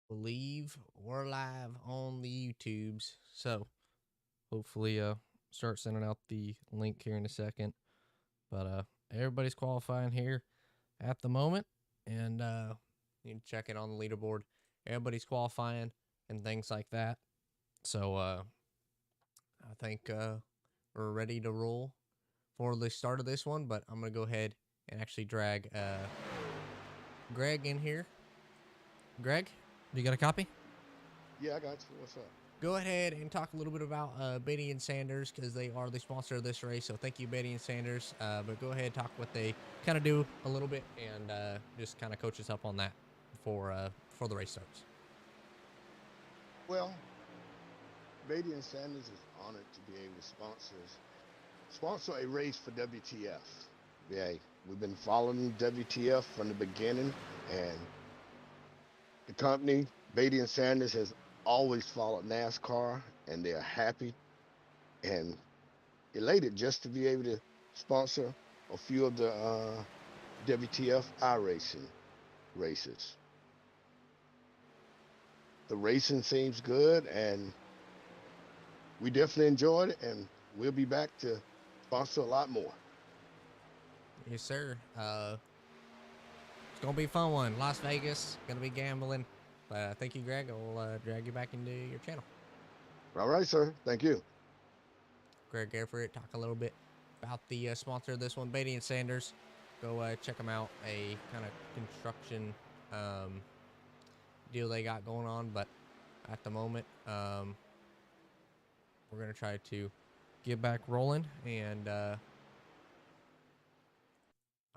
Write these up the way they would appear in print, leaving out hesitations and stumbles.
Believe we're live on the YouTubes. So hopefully start sending out the link here in a second. But everybody's qualifying here at the moment, and you can check it on the leaderboard. Everybody's qualifying and things like that. So I think we're ready to roll for the start of this one, but I'm gonna go ahead and actually drag Greg in here. Greg, do you got a copy? Yeah, I got you. What's up? Go ahead and talk a little bit about Batey and Sanders because they are the sponsor of this race. So thank you, Batey and Sanders. But go ahead and talk what they kind of do a little bit and just kind of coach us up on that before the race starts. Well, Batey and Sanders is honored to be able to sponsor a race for WTF. Yeah, we've been following WTF from the beginning, and the company Batey and Sanders has always followed NASCAR, and they're happy and elated just to be able to sponsor a few of the WTF iRacing races. The racing seems good, and we definitely enjoyed it, and we'll be back to sponsor a lot more. Yes, sir. It's gonna be a fun one. Las Vegas, gonna be gambling. But thank you, Greg. I'll drag you back into your channel. All right, sir. Thank you. Greg Everett, talk a little bit about the sponsor of this one, Batey and Sanders. Go check them out. A kind of construction deal they got going on, but at the moment, we're gonna try to get back rolling, and I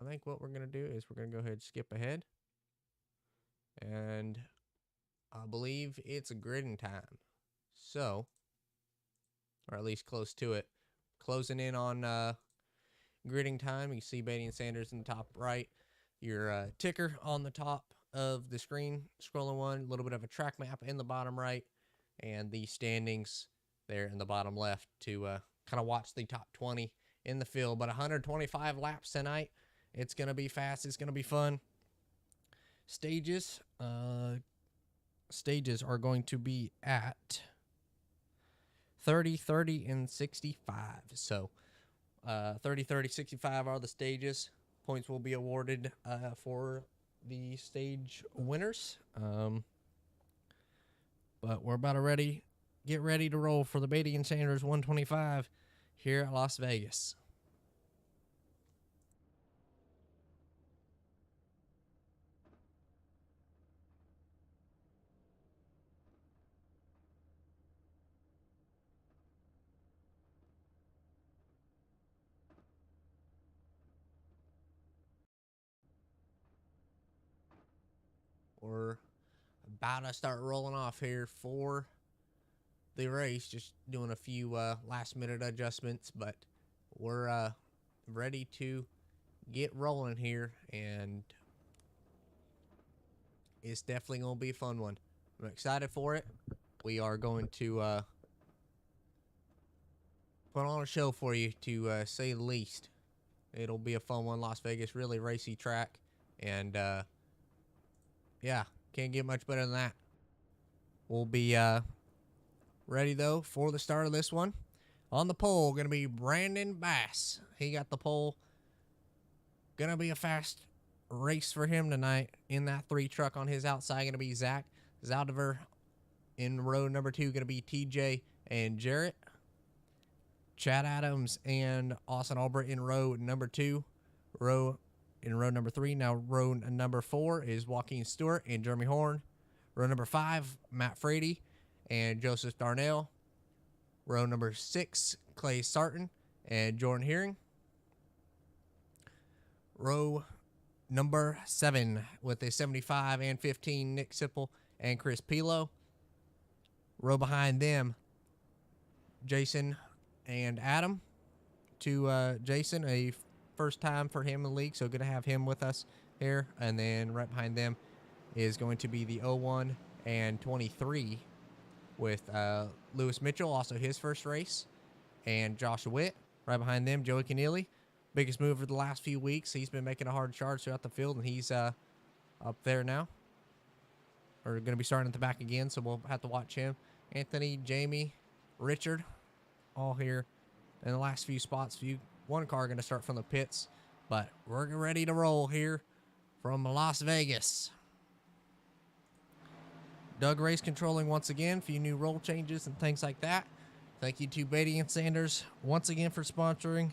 think what we're gonna do is we're gonna go ahead and skip ahead, and I believe it's gridding time. So, or at least close to it. Closing in on gridding time. You see Batey and Sanders in the top right. Your ticker on the top of the screen, scrolling one, a little bit of a track map in the bottom right, and the standings there in the bottom left to kind of watch the top 20 in the field. But 125 laps tonight. It's going to be fast. It's going to be fun. Stages are going to be at 30, 30, and 65. So 30, 30, 65 are the stages. Points will be awarded for the stage winners. But we're about to get ready to roll for the Batey and Sanders 125 here at Las Vegas. We're about to start rolling off here for the race. Just doing a few last minute adjustments, but we're ready to get rolling here, and it's definitely going to be a fun one. I'm excited for it. We are going to put on a show for you, to say the least. It'll be a fun one. Las Vegas, really racy track, and yeah, can't get much better than that. We'll be ready, though, for the start of this one. On the pole, going to be Brandon Bass. He got the pole. Going to be a fast race for him tonight in that 3 truck. On his outside, going to be Zach Zaldiver. In row number 2, going to be TJ and Jarrett. Chad Adams and Austin Albert in row number 2. In row number 3. Now row number 4 is Joaquin Stewart and Jeremy Horn. Row number 5, Matt Frady and Joseph Darnell. Row number 6, Clay Sarton and Jordan Hearing. Row number 7 with a 75 and 15, Nick Sipple and Chris Pilo. Row behind them, Jason and Adam. To Jason, a first time for him in the league, so good to have him with us here. And then right behind them is going to be the 01 and 23 with Lewis Mitchell, also his first race, and Josh Witt. Right behind them, Joey Keneally, biggest mover the last few weeks. He's been making a hard charge throughout the field, and he's up there now. are going to be starting at the back again, so we'll have to watch him. Anthony, Jamie, Richard, all here in the last few spots. One car going to start from the pits, but we're ready to roll here from Las Vegas. Doug Race controlling once again. A few new role changes and things like that. Thank you to Batey and Sanders once again for sponsoring.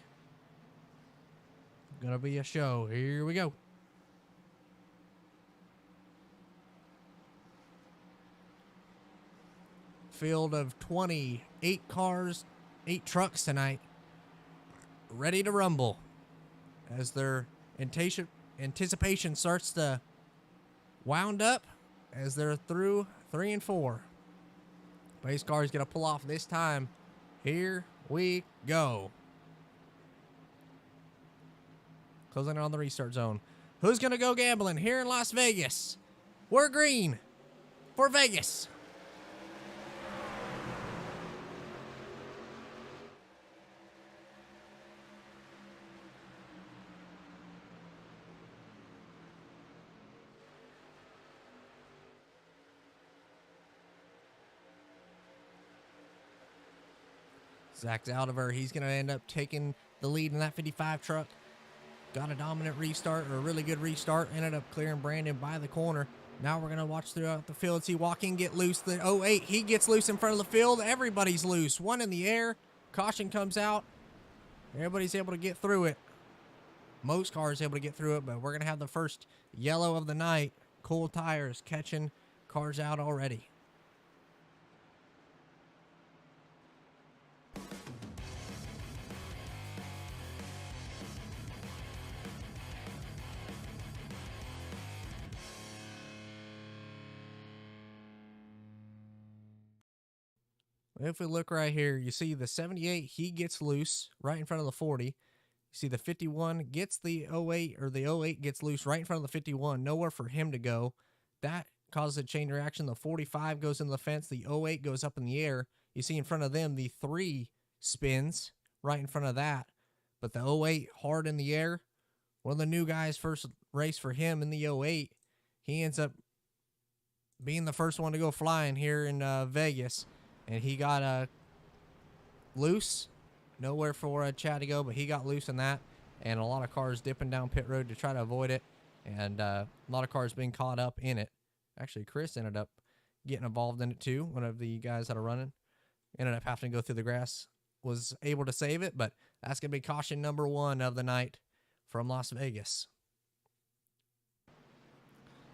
Gonna be a show. Here we go. Field of 28 cars, 8 trucks tonight, ready to rumble as their anticipation starts to wound up as they're through 3 and 4. Pace car is going to pull off this time. Here we go. Closing on the restart zone. Who's going to go gambling here in Las Vegas? We're green for Vegas. Zach Zaldivar, he's going to end up taking the lead in that 55 truck. Got a dominant restart, or a really good restart. Ended up clearing Brandon by the corner. Now we're going to watch throughout the field. See Joaquin get loose. The 08, he gets loose in front of the field. Everybody's loose. One in the air. Caution comes out. Everybody's able to get through it. Most cars able to get through it, but we're going to have the first yellow of the night. Cool Tires catching cars out already. If we look right here, you see the 78, he gets loose right in front of the 40. You see the 51 gets the 08, or the 08 gets loose right in front of the 51. Nowhere for him to go. That causes a chain reaction. The 45 goes into the fence. The 08 goes up in the air. You see in front of them, the 3 spins right in front of that. But the 08 hard in the air. One of the new guys, first race for him in the 08. He ends up being the first one to go flying here in Vegas. And he got loose. Nowhere for Chad to go, but he got loose in that. And a lot of cars dipping down pit road to try to avoid it. And a lot of cars being caught up in it. Actually, Chris ended up getting involved in it too. One of the guys that are running ended up having to go through the grass. Was able to save it, but that's going to be caution number 1 of the night from Las Vegas.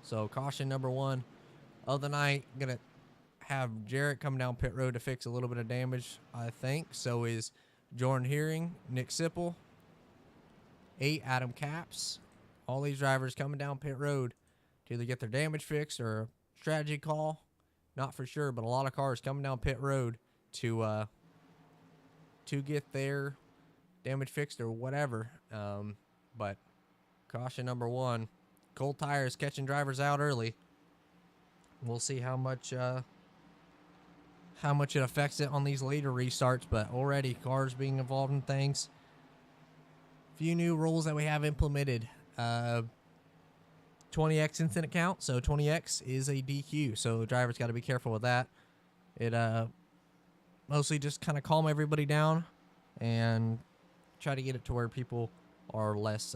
So caution number 1 of the night. Going to have Jarrett come down pit road to fix a little bit of damage, I think. So is Jordan Hearing, Nick Sipple, 8 Adam Capps. All these drivers coming down pit road to either get their damage fixed or a strategy call. Not for sure, but a lot of cars coming down pit road to get their damage fixed or whatever. But caution number 1, Cold Tires catching drivers out early. We'll see how much it affects it on these later restarts, but already cars being involved in things. Few new rules that we have implemented. 20x incident count, so 20x is a DQ, so the driver's got to be careful with that. It mostly just kind of calm everybody down and try to get it to where people are less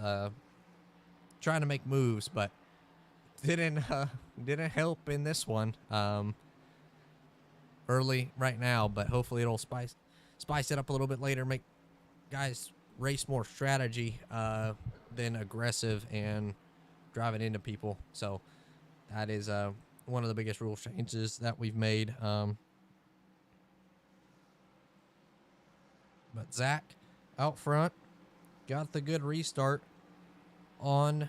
trying to make moves, but didn't help in this one. Early right now, but hopefully it'll spice it up a little bit later, make guys race more strategy than aggressive and driving into people. So that is one of the biggest rule changes that we've made. But Zach out front got the good restart on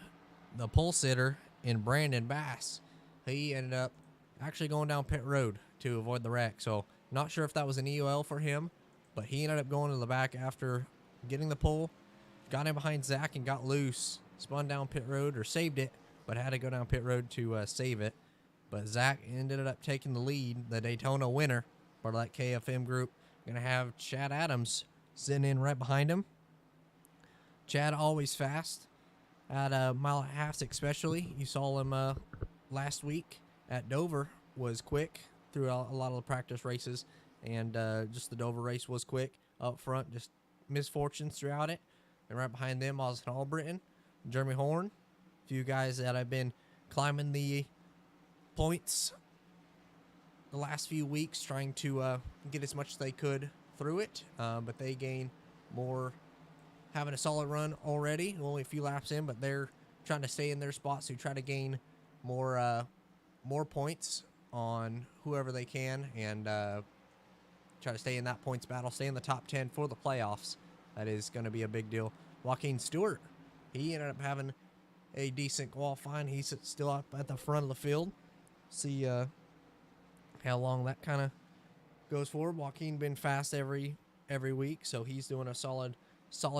the pole sitter in Brandon Bass. He ended up actually going down pit road to avoid the wreck. So not sure if that was an EOL for him, but he ended up going to the back after getting the pole, got in behind Zach and got loose, spun down pit road, or saved it, but had to go down pit road to save it. But Zach ended up taking the lead, the Daytona winner, part of that KFM group. Gonna have Chad Adams sitting in right behind him. Chad always fast at a mile and a half especially. You saw him last week at Dover was quick through a lot of the practice races, and just the Dover race was quick up front. Just misfortunes throughout it. And right behind them, Austin Albritton, Jeremy Horn, a few guys that have been climbing the points the last few weeks, trying to get as much as they could through it, but they gain more, having a solid run already, only a few laps in, but they're trying to stay in their spots to try to gain more points on whoever they can, and try to stay in that points battle, stay in the top 10 for the playoffs. That is going to be a big deal. Joaquin Stewart, he ended up having a decent qualifying. He's still up at the front of the field. See how long that kind of goes forward. Joaquin been fast every week, so he's doing a solid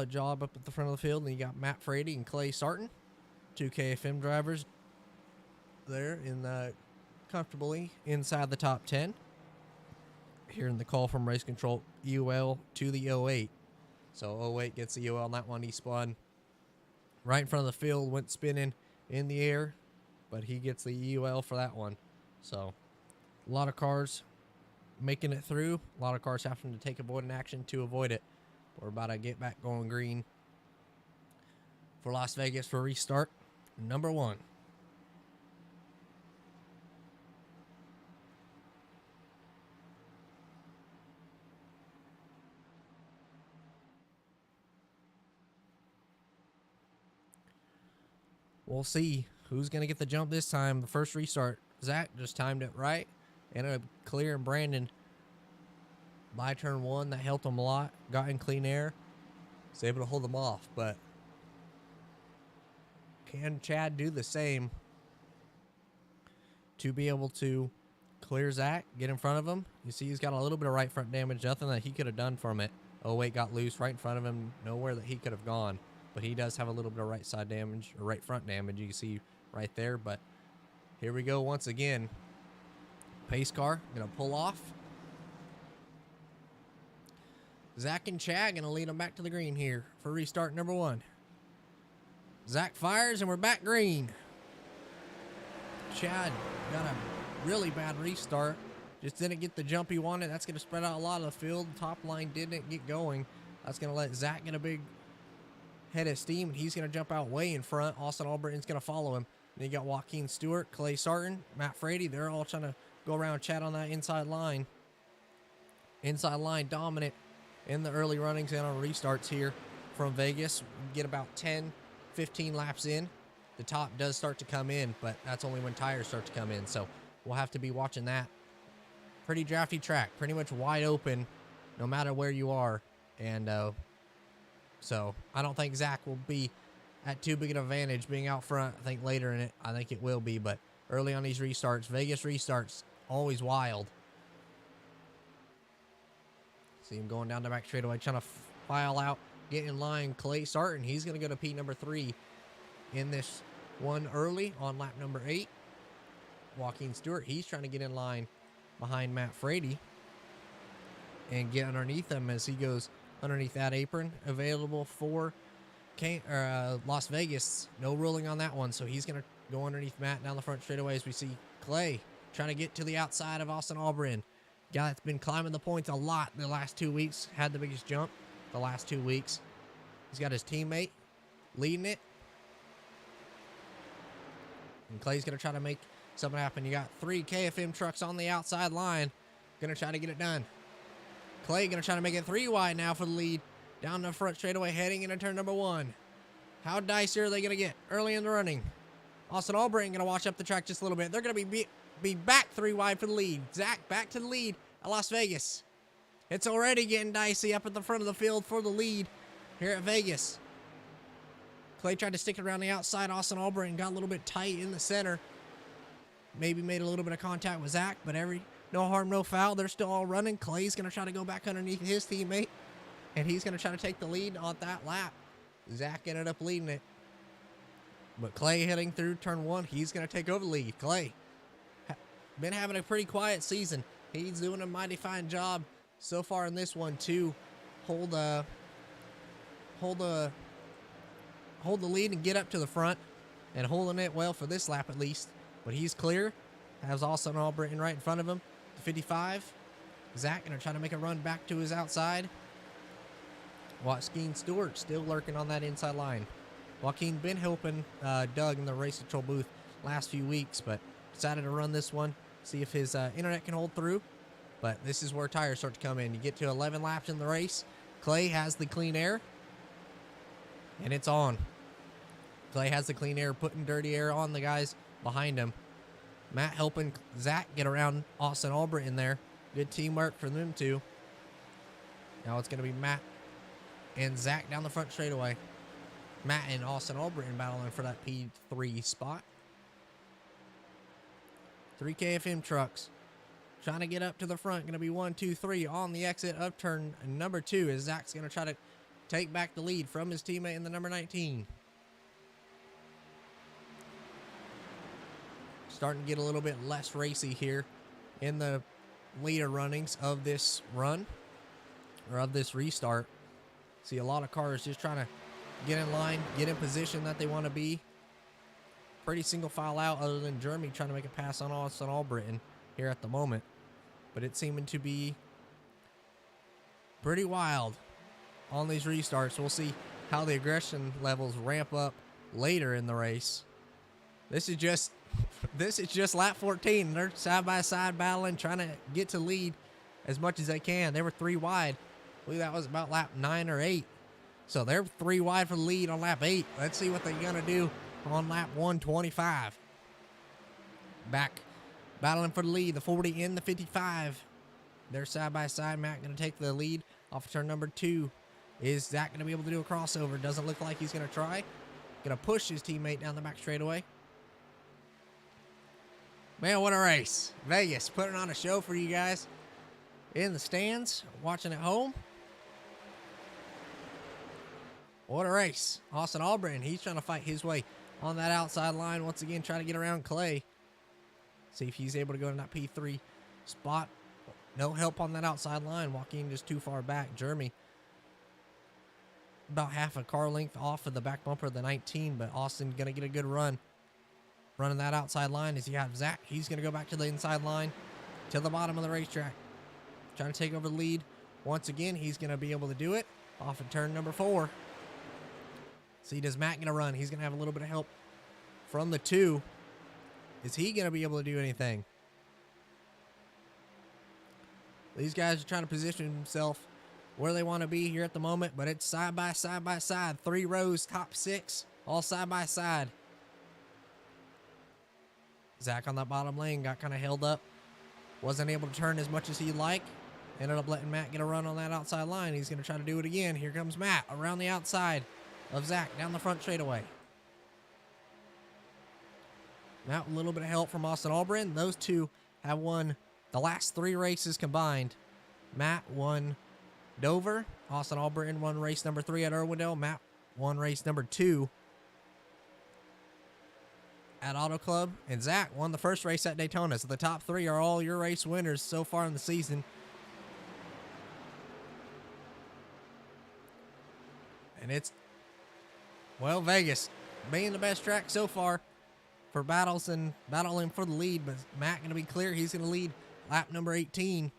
job up at the front of the field. And you got Matt Frady and Clay Sarton, 2 KFM drivers there in comfortably inside the top 10. Hearing the call from Race Control, UL to the 08. So 08 gets the UL on that one. He spun right in front of the field, went spinning in the air, but he gets the UL for that one. So a lot of cars making it through. A lot of cars having to take avoidant action to avoid it. We're about to get back going green for Las Vegas for restart number 1. We'll see who's going to get the jump this time. The first restart, Zach just timed it right. Ended up clearing Brandon by turn 1. That helped him a lot. Got in clean air. Was able to hold them off. But can Chad do the same to be able to clear Zach, get in front of him? You see he's got a little bit of right front damage. Nothing that he could have done from it. Oh, wait, got loose right in front of him. Nowhere that he could have gone. But he does have a little bit of right side damage, or right front damage, you can see right there. But here we go once again. Pace car going to pull off. Zach and Chad going to lead them back to the green here for restart number 1. Zach fires, and we're back green. Chad got a really bad restart. Just didn't get the jump he wanted. That's going to spread out a lot of the field. Top line didn't get going. That's going to let Zach get a big head of steam, and he's going to jump out way in front. Austin Albritton's going to follow him. Then you got Joaquin Stewart, Clay Sarton, Matt Frady. They're all trying to go around Chad on that inside line. Inside line dominant in the early runnings and on restarts here from Vegas. We get about 10, 15 laps in. The top does start to come in, but that's only when tires start to come in. So we'll have to be watching that. Pretty drafty track, pretty much wide open no matter where you are. And so I don't think Zach will be at too big an advantage being out front. I think later in it, I think it will be. But early on these restarts, Vegas restarts, always wild. See him going down the back straightaway, trying to file out, get in line. Clay Sarton, he's going to go to P number 3 in this one early on lap number 8. Joaquin Stewart, he's trying to get in line behind Matt Frady and get underneath him as he goes underneath that apron. Available for Las Vegas. No ruling on that one, so he's going to go underneath Matt down the front straightaway as we see Clay trying to get to the outside of Austin Albritton. Guy that's been climbing the points a lot the last 2 weeks. Had the biggest jump the last 2 weeks. He's got his teammate leading it. And Clay's going to try to make something happen. You got 3 KFM trucks on the outside line. Going to try to get it done. Clay going to try to make it 3 wide now for the lead. Down the front straightaway, heading into turn number 1. How dicey are they going to get early in the running? Austin Albritton going to watch up the track just a little bit. They're going to be back 3 wide for the lead. Zach back to the lead at Las Vegas. It's already getting dicey up at the front of the field for the lead here at Vegas. Clay tried to stick it around the outside. Austin Albritton got a little bit tight in the center. Maybe made a little bit of contact with Zach, but no harm, no foul. They're still all running. Clay's going to try to go back underneath his teammate, and he's going to try to take the lead on that lap. Zach ended up leading it. But Clay heading through turn 1, he's going to take over the lead. Clay been having a pretty quiet season. He's doing a mighty fine job so far in this one to hold the lead and get up to the front, and holding it well for this lap at least. But he's clear. has Austin Albritton right in front of him. The 55. Zach going to try to make a run back to his outside. Joaquin Stewart still lurking on that inside line. Joaquin been helping Doug in the race control booth last few weeks, but decided to run this one, see if his internet can hold through. But this is where tires start to come in. You get to 11 laps in the race. Clay has the clean air, and it's on. Clay has the clean air, putting dirty air on the guys behind him. Matt helping Zach get around Austin Albritton there. Good teamwork for them two. Now it's going to be Matt and Zach down the front straightaway. Matt and Austin Albritton battling for that P3 spot. 3KFM trucks trying to get up to the front. Going to be 1, 2, 3 on the exit of turn number 2 as Zach's going to try to take back the lead from his teammate in the number 19. Starting to get a little bit less racy here in the leader runnings of this run, or of this restart. See a lot of cars just trying to get in line, get in position that they want to be. Pretty single file out, other than Jeremy trying to make a pass on Austin Albritton here at the moment. But it's seeming to be pretty wild on these restarts. We'll see how the aggression levels ramp up later in the race. This is just lap 14. They're side by side battling, trying to get to lead as much as they can. They were 3 wide. I believe that was about lap 9 or 8. So they're 3 wide for the lead on lap 8. Let's see what they're gonna do on lap 125. Back battling for the lead, the 40 and the 55. They're side by side. Matt gonna take the lead off of turn number 2. Is Zach gonna be able to do a crossover? Doesn't look like he's gonna try. Gonna push his teammate down the back straightaway. Man, what a race. Vegas putting on a show for you guys in the stands, watching at home. What a race. Austin Albritton, he's trying to fight his way on that outside line. Once again, trying to get around Clay. See if he's able to go to that P3 spot. No help on that outside line. Joaquin just too far back. Jeremy about half a car length off of the back bumper of the 19, but Austin going to get a good run. Running that outside line as you have Zach. He's going to go back to the inside line to the bottom of the racetrack. Trying to take over the lead. Once again, he's going to be able to do it off of turn number 4. See, does Matt going to run? He's going to have a little bit of help from the 2. Is he going to be able to do anything? These guys are trying to position themselves where they want to be here at the moment, but it's side by side by side. 3 rows, top 6, all side by side. Zach on that bottom lane got kind of held up. Wasn't able to turn as much as he'd like. Ended up letting Matt get a run on that outside line. He's going to try to do it again. Here comes Matt around the outside of Zach down the front straightaway. Matt with a little bit of help from Austin Albritton. Those two have won the last 3 races combined. Matt won Dover. Austin Albritton won race number 3 at Irwindale. Matt won race number 2 at Auto Club, and Zach won the first race at Daytona. So the top 3 are all your race winners so far in the season. And it's, well, Vegas being the best track so far for battles and battling for the lead. But Matt going to be clear. He's going to lead lap number 18.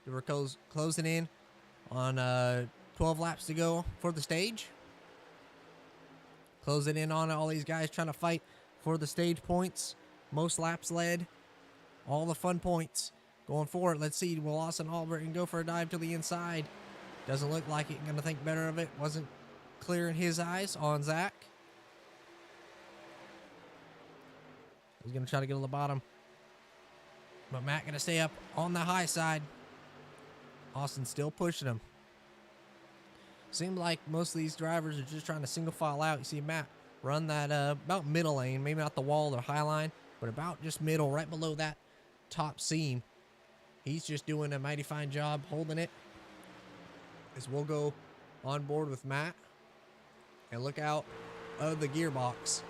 We're closing in on 12 laps to go for the stage. Closing in on all these guys trying to fight for the stage points. Most laps led. All the fun points going forward. Let's see. Will Austin Albritton go for a dive to the inside? Doesn't look like it. Going to think better of it. Wasn't clear in his eyes on Zach. He's going to try to get to the bottom. But Matt going to stay up on the high side. Austin still pushing him. Seems like most of these drivers are just trying to single file out. You see Matt run that about middle lane, maybe not the wall or high line, but about just middle, right below that top seam. He's just doing a mighty fine job holding it. As we'll go on board with Matt and look out of the gearbox.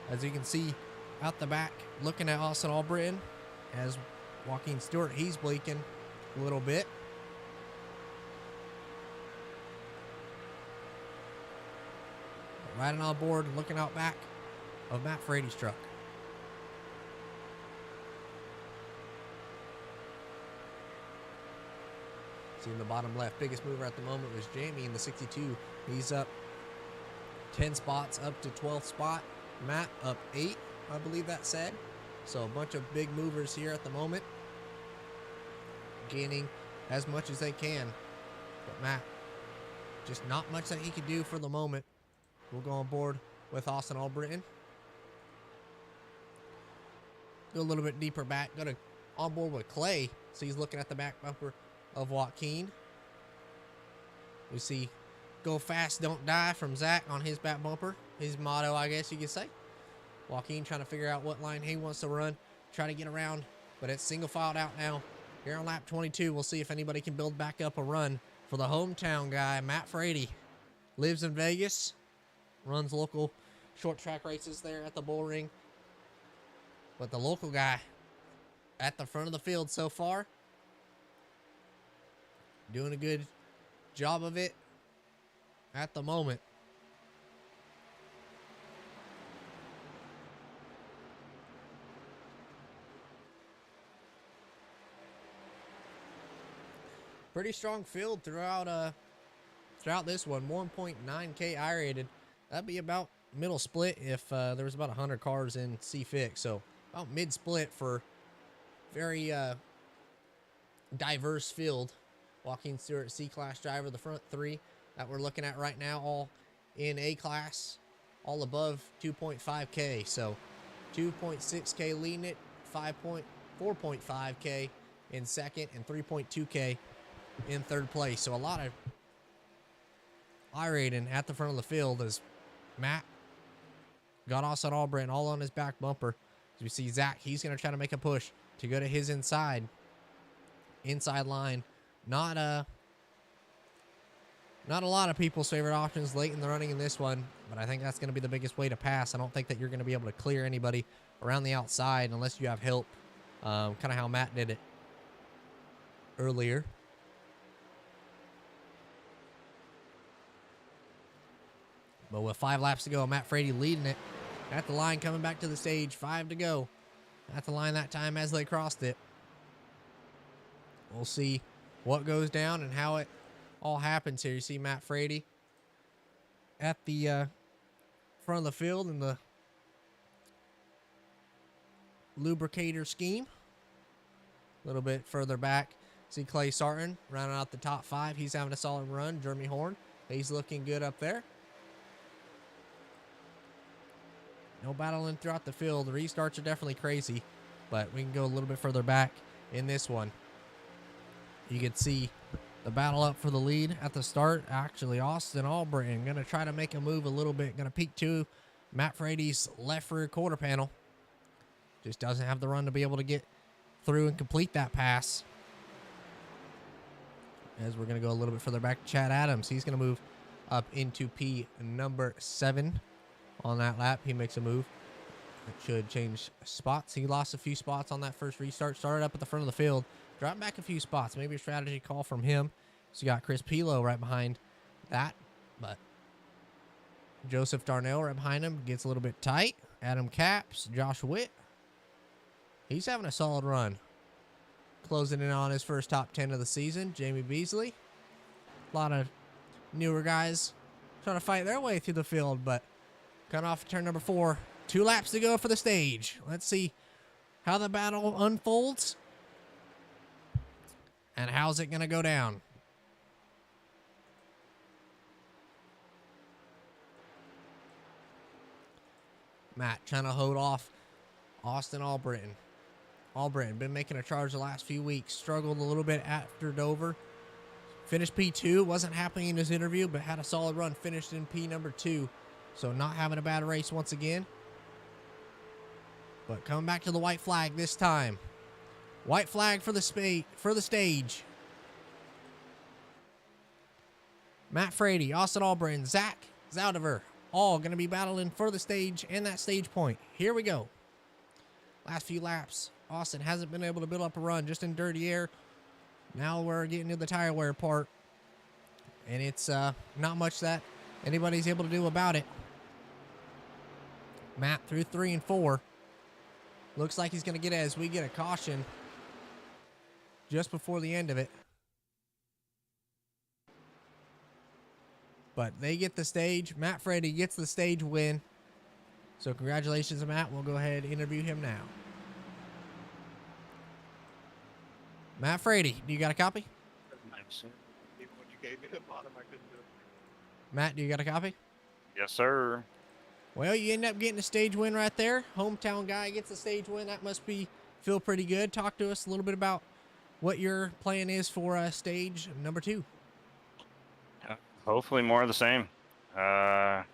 As you can see out the back, looking at Austin Albritton, as Joaquin Stewart, he's blinking a little bit. Riding on board, looking out back of Matt Frady's truck. See in the bottom left, biggest mover at the moment was Jamie in the 62. He's up 10 spots up to 12th spot. Matt up 8, I believe that said. So a bunch of big movers here at the moment, gaining as much as they can. But Matt, just not much that he can do for the moment. We'll go on board with Austin Albritton. Go a little bit deeper back. Go to on board with Clay. So he's looking at the back bumper of Joaquin. We see go fast, don't die from Zach on his back bumper. His motto, I guess you could say. Joaquin trying to figure out what line he wants to run. Try to get around, but it's single filed out now. Here on lap 22, we'll see if anybody can build back up a run for the hometown guy, Matt Frady. Lives in Vegas. Runs local short track races there at the Bull Ring. But the local guy at the front of the field so far. Doing a good job of it at the moment. Pretty strong field throughout this one. 1.9K I-rated. That'd be about middle split if there was about 100 cars in C-Fix. So about mid-split for very diverse field. Joaquin Stewart, C-Class driver. The front three that we're looking at right now, all in A-Class, all above 2.5K. So 2.6K leading it, 4.5K in second, and 3.2K in third place. So a lot of I-rating at the front of the field as Matt got Austin Albritton all on his back bumper. As we see Zach, he's going to try to make a push to go to his inside line. Not a lot of people's favorite options late in the running in this one, but I think that's going to be the biggest way to pass. I don't think that you're going to be able to clear anybody around the outside unless you have help, kind of how Matt did it earlier. But with 5 laps to go, Matt Frady leading it at the line, coming back to the stage. 5 to go at the line that time as they crossed it. We'll see what goes down and how it all happens here. You see Matt Frady at the front of the field in the lubricator scheme. A little bit further back, see Clay Sarton rounding out the top 5. He's having a solid run. Jeremy Horn, he's looking good up there. No battling throughout the field. The restarts are definitely crazy, but we can go a little bit further back in this one. You can see the battle up for the lead at the start. Actually, Austin Albritton going to try to make a move a little bit. Going to peek to Matt Frady's left rear quarter panel. Just doesn't have the run to be able to get through and complete that pass. As we're going to go a little bit further back, Chad Adams, he's going to move up into P number 7 on that lap. He makes a move. It should change spots. He lost a few spots on that first restart. Started up at the front of the field. Dropped back a few spots. Maybe a strategy call from him. So you got Chris Pilo right behind that. But Joseph Darnell right behind him. Gets a little bit tight. Adam Capps. Josh Witt. He's having a solid run. Closing in on his first top 10 of the season. Jamie Beasley. A lot of newer guys trying to fight their way through the field. But cut off turn number 4. 2 laps to go for the stage. Let's see how the battle unfolds. And how's it going to go down? Matt trying to hold off Austin Albritton. Albritton been making a charge the last few weeks. Struggled a little bit after Dover. Finished P2. Wasn't happy in his interview, but had a solid run. Finished in P number 2. So not having a bad race once again. But coming back to the white flag this time. White flag for the stage. Matt Frady, Austin Albritton, Zach Zaudever, all going to be battling for the stage and that stage point. Here we go. Last few laps. Austin hasn't been able to build up a run, just in dirty air. Now we're getting to the tire wear part. And it's not much that anybody's able to do about it. Matt through 3 and 4. Looks like he's going to get it as we get a caution just before the end of it. But they get the stage. Matt Frady gets the stage win. So congratulations to Matt. We'll go ahead and interview him now. Matt Frady, do you got a copy? Matt, do you got a copy? Yes, sir. Well, you end up getting a stage win right there. Hometown guy gets a stage win. That must feel pretty good. Talk to us a little bit about what your plan is for stage number 2. Hopefully more of the same. Tire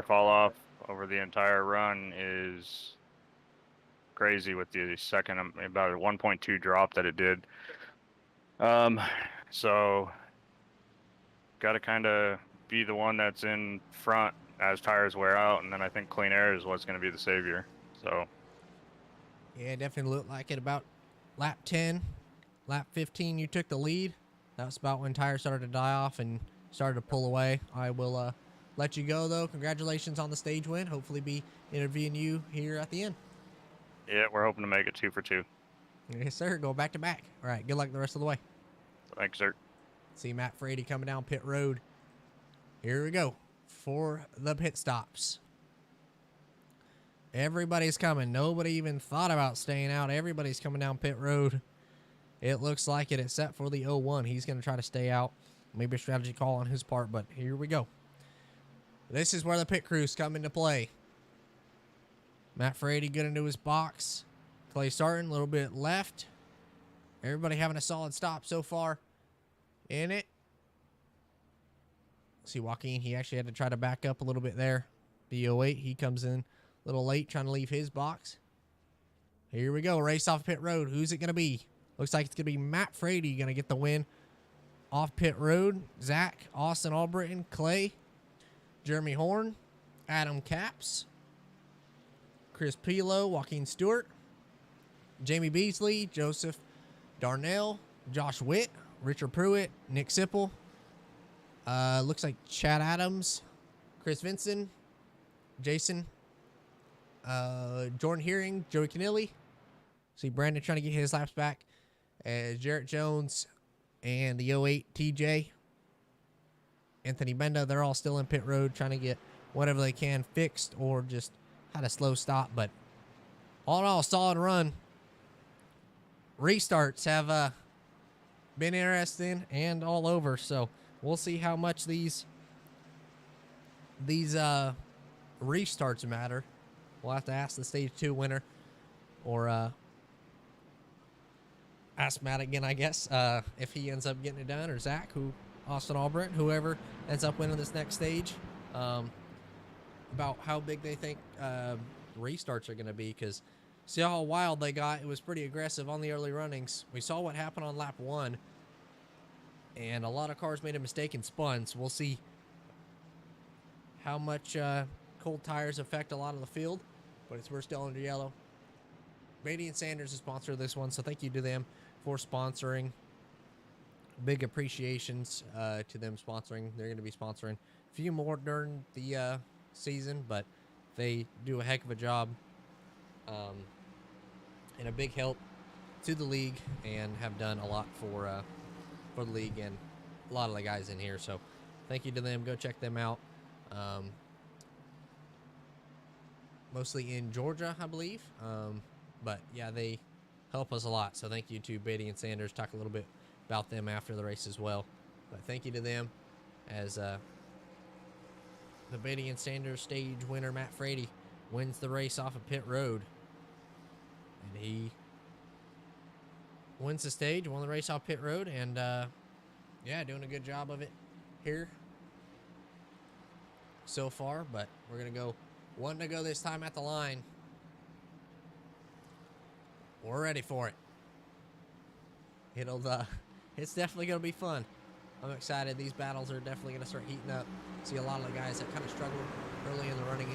fall off over the entire run is crazy with the second, about a 1.2 drop that it did. So got to kind of be the one that's in front as tires wear out, and then I think clean air is what's going to be the savior. So yeah, definitely looked like it. About lap 10, lap 15, you took the lead. That was about when tires started to die off and started to pull away. I will let you go, though. Congratulations on the stage win. Hopefully be interviewing you here at the end. yeah, we're hoping to make it 2 for 2. Yes, sir. Go back to back. All right. Good luck the rest of the way. Thanks, sir. See Matt Frady coming down pit road. Here we go for the pit stops. Everybody's coming. Nobody even thought about staying out. Everybody's coming down pit road. It looks like it, except for the 01. He's going to try to stay out. Maybe a strategy call on his part, but here we go. This is where the pit crews come into play. Matt Frady good into his box. Clay starting a little bit left. Everybody having a solid stop so far in it. See Joaquin, he actually had to try to back up a little bit there. The 08, he comes in a little late trying to leave his box. Here we go, race off pit road. Who's it going to be? Looks like it's going to be Matt Frady going to get the win off pit road. Zach, Austin Albritton, Clay, Jeremy Horn, Adam Capps, Chris Pilo, Joaquin Stewart, Jamie Beasley, Joseph Darnell, Josh Witt, Richard Pruitt, Nick Sipple. Looks like Chad Adams, Chris Vinson, Jason, Jordan Hearing, Joey Canilli. See Brandon trying to get his laps back. Jarrett Jones and the 08 TJ. Anthony Benda, they're all still in pit road trying to get whatever they can fixed or just had a slow stop. But all in all, solid run. Restarts have been interesting and all over. So we'll see how much these restarts matter. We'll have to ask the stage 2 winner or ask Matt again, I guess, if he ends up getting it done, or Zach, Austin Albritton, whoever ends up winning this next stage, about how big they think restarts are going to be, because see how wild they got. It was pretty aggressive on the early runnings. We saw what happened on lap 1, and a lot of cars made a mistake and spun, so we'll see how much cold tires affect a lot of the field, but we're still under yellow. Batey and Sanders is sponsor of this one, so thank you to them for sponsoring. Big appreciations to them sponsoring. They're going to be sponsoring a few more during the season, but they do a heck of a job and a big help to the league, and have done a lot for the league and a lot of the guys in here. So thank you to them. Go check them out. Mostly in Georgia, I believe. But yeah, they help us a lot. So thank you to Batey and Sanders. Talk a little bit about them after the race as well. But thank you to them, as the Batey and Sanders stage winner, Matt Frady, wins the race off of pit road. And he wins the stage, won the race off pit road, and yeah, doing a good job of it here so far. But we're going to go one to go this time at the line. We're ready for it. It's definitely going to be fun. I'm excited. These battles are definitely going to start heating up. See, a lot of the guys that kind of struggled early in the running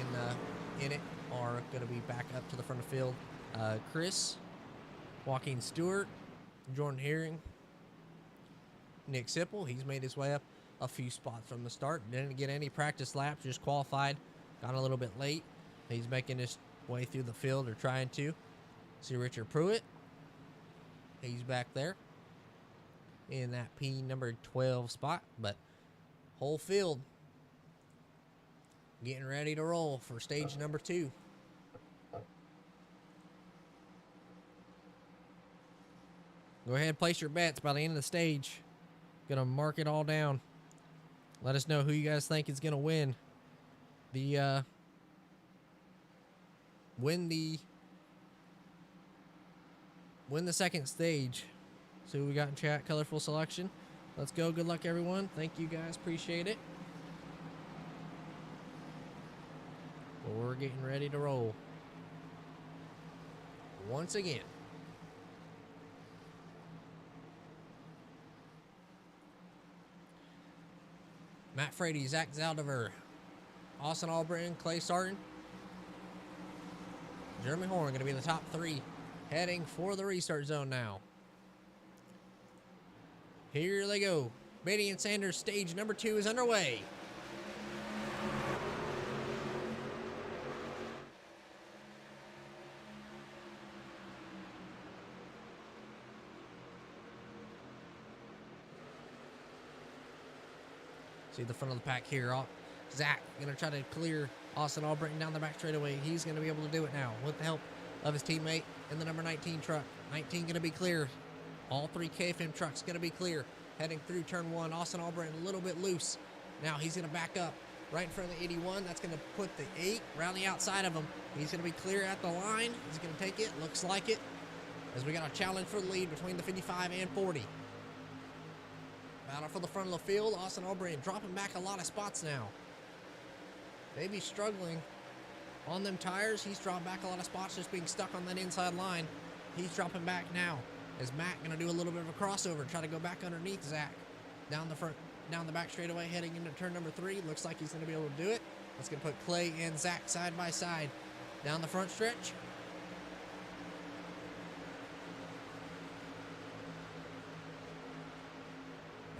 in it are going to be back up to the front of the field. Chris, Joaquin Stewart, Jordan Hearing, Nick Sipple. He's made his way up a few spots from the start. Didn't get any practice laps, just qualified. Got a little bit late. He's making his way through the field, or trying to. See Richard Pruitt. He's back there in that P number 12 spot, but Whole field getting ready to roll for stage number 2. Go ahead and place your bets by the end of the stage. Gonna mark it all down. Let us know who you guys think is gonna win the win the second stage. See what we got in chat. Colorful selection. Let's go. Good luck, everyone. Thank you guys. Appreciate it. Well, we're getting ready to roll once again. Matt Frady, Zach Zaldivar, Austin Albritton, Clay Sarton, Jeremy Horn going to be the top 3 heading for the restart zone now. Here they go. Batey and Sanders stage number 2 is underway. See the front of the pack here. Zach going to try to clear Austin Albritton down the back straightaway. He's going to be able to do it now with the help of his teammate in the number 19 truck. 19 going to be clear. All 3 KFM trucks going to be clear. Heading through turn 1. Austin Albritton a little bit loose. Now he's going to back up right in front of the 81. That's going to put the 8 around the outside of him. He's going to be clear at the line. He's going to take it. Looks like it. As we got a challenge for the lead between the 55 and 40. Battle for the front of the field. Austin Albritton dropping back a lot of spots now. Maybe struggling on them tires. He's dropped back a lot of spots just being stuck on that inside line. He's dropping back now. Is Matt going to do a little bit of a crossover, try to go back underneath Zach. Down the back straightaway, heading into turn number 3. Looks like he's going to be able to do it. That's going to put Clay and Zach side by side down the front stretch.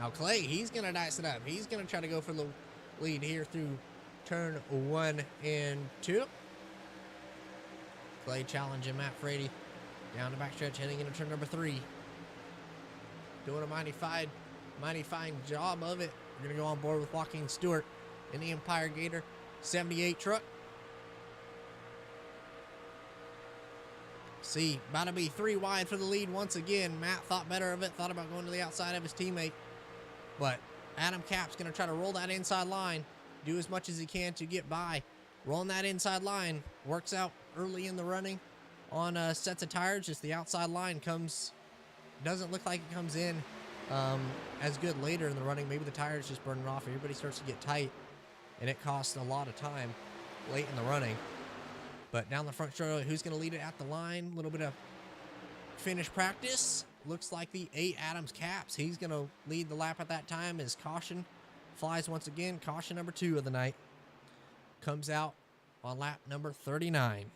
Now Clay, he's going to dice it up. He's going to try to go for the lead here through turn 1 and 2. Clay challenging Matt Frady down the backstretch, heading into turn number 3. Doing a mighty fine job of it. We're going to go on board with Joaquin Stewart in the Empire Gator 78 truck. See, about to be 3 wide for the lead once again. Matt thought better of it, thought about going to the outside of his teammate. But Adam Cap's going to try to roll that inside line, do as much as he can to get by. Rolling that inside line works out early in the running on sets of tires. Just the outside line doesn't look like it comes in as good later in the running. Maybe the tires just burning off. Everybody starts to get tight, and it costs a lot of time late in the running. But down the front straightaway, who's going to lead it at the line? A little bit of finish practice. Looks like the 8 Adams Caps. He's going to lead the lap at that time as caution flies once again. Caution number 2 of the night comes out on lap number 39.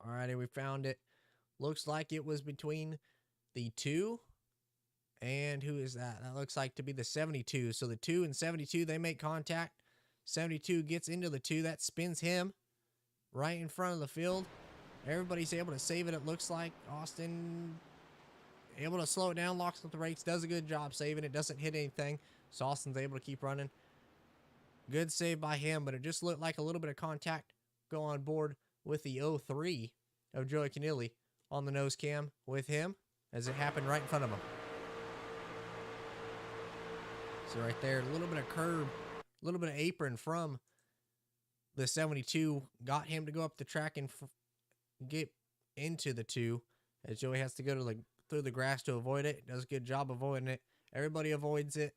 Alrighty, we found it. Looks like it was between the 2 and who is that? That looks like to be the 72. So the 2 and 72, they make contact. 72 gets into the 2. That spins him right in front of the field. Everybody's able to save it, it looks like. Austin able to slow it down, locks up the brakes, does a good job saving it, doesn't hit anything. So Austin's able to keep running. Good save by him, but it just looked like a little bit of contact go on board with the 03 of Joey Canilli on the nose cam with him as it happened right in front of him. So right there, a little bit of curb, a little bit of apron from the 72 got him to go up the track and get into the 2 as Joey has to go to through the grass to avoid it. Does a good job avoiding it. Everybody avoids it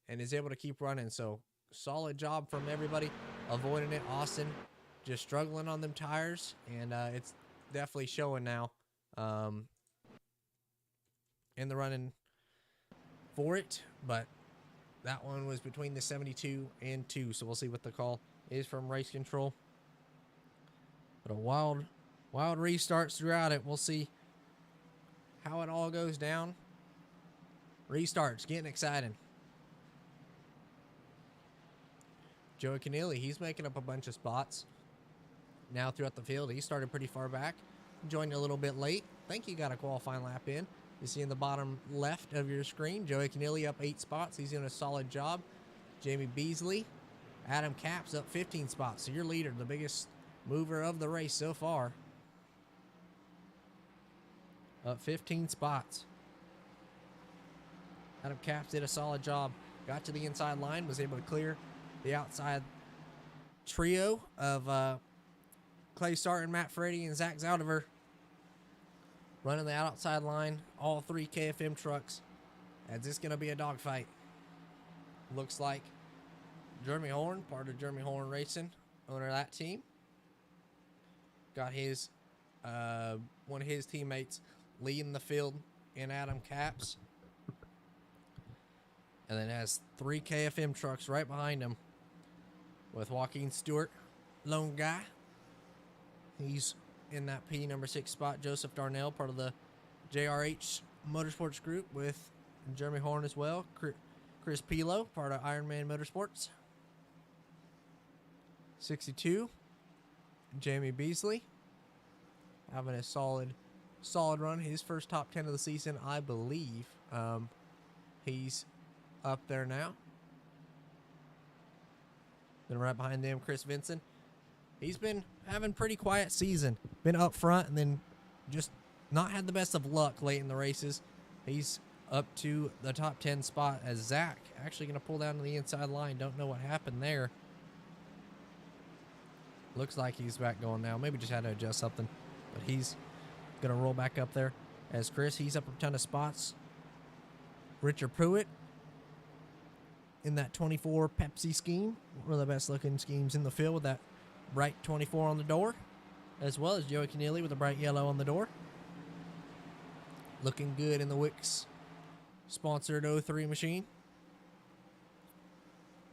and is able to keep running. So solid job from everybody avoiding it. Austin just struggling on them tires, and it's definitely showing now in the running for it. But that one was between the 72 and 2, so we'll see what the call is from race control. But a wild restarts throughout it. We'll see how it all goes down. Restarts, getting exciting. Joey Keneally, he's making up a bunch of spots now throughout the field. He started pretty far back, joined a little bit late. I think he got a qualifying lap in. You see in the bottom left of your screen, Joey Keneally up 8 spots. He's doing a solid job. Jamie Beasley, Adam Capps up 15 spots. So your leader, the biggest mover of the race so far, up 15 spots. Adam Capps did a solid job. Got to the inside line, was able to clear the outside trio of Clay Sarton, Matt Frady, and Zach Zaudiver. Running the outside line, all 3 KFM trucks. Is this going to be a dogfight? Looks like Jeremy Horn, part of Jeremy Horn Racing, owner of that team, got his one of his teammates leading the field in Adam Capps. And then has 3 KFM trucks right behind him with Joaquin Stewart, lone guy. He's in that P number 6 spot. Joseph Darnell, part of the JRH Motorsports group with Jeremy Horn as well. Chris Pilo, part of Ironman Motorsports. 62, Jamie Beasley, having a solid run. His first top 10 of the season, I believe. He's up there now. Then right behind them, Chris Vinson. He's been having pretty quiet season. Been up front and then just not had the best of luck late in the races. He's up to the top 10 spot as Zach actually going to pull down to the inside line. Don't know what happened there. Looks like he's back going now. Maybe just had to adjust something. But he's going to roll back up there. As Chris, he's up a ton of spots. Richard Pruitt in that 24 Pepsi scheme. One of the best looking schemes in the field with that bright 24 on the door. As well as Joey Keneally with a bright yellow on the door. Looking good in the Wix sponsored 03 machine.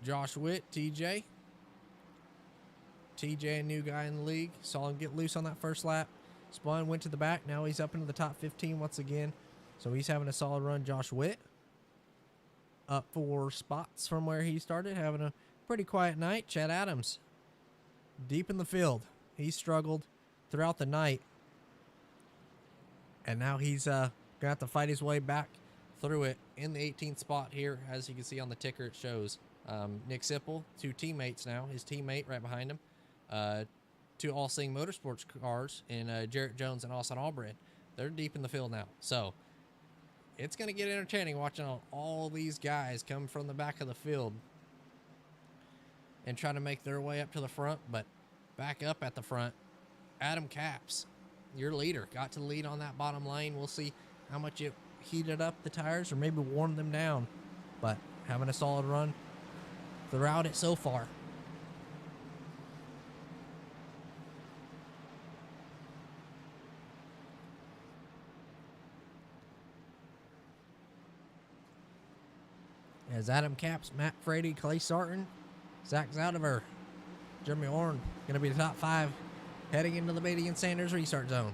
Josh Witt, TJ, a new guy in the league. Saw him get loose on that first lap. Spun, went to the back. Now he's up into the top 15 once again. So he's having a solid run. Josh Witt up 4 spots from where he started. Having a pretty quiet night. Chad Adams deep in the field. He struggled throughout the night. And now he's going to have to fight his way back through it in the 18th spot here. As you can see on the ticker, it shows Nick Sipple, 2 teammates now. His teammate right behind him. 2 All-Sing Motorsports cars in Jarrett Jones and Austin Albred. They're deep in the field now. So it's going to get entertaining watching all these guys come from the back of the field and try to make their way up to the front. But back up at the front, Adam Capps, your leader, got to lead on that bottom lane. We'll see how much it heated up the tires or maybe warmed them down. But having a solid run throughout it so far. As Adam Capps, Matt Frady, Clay Sarton, Zach Zaudiver, Jeremy Horn going to be the top 5 heading into the Batey and Sanders restart zone.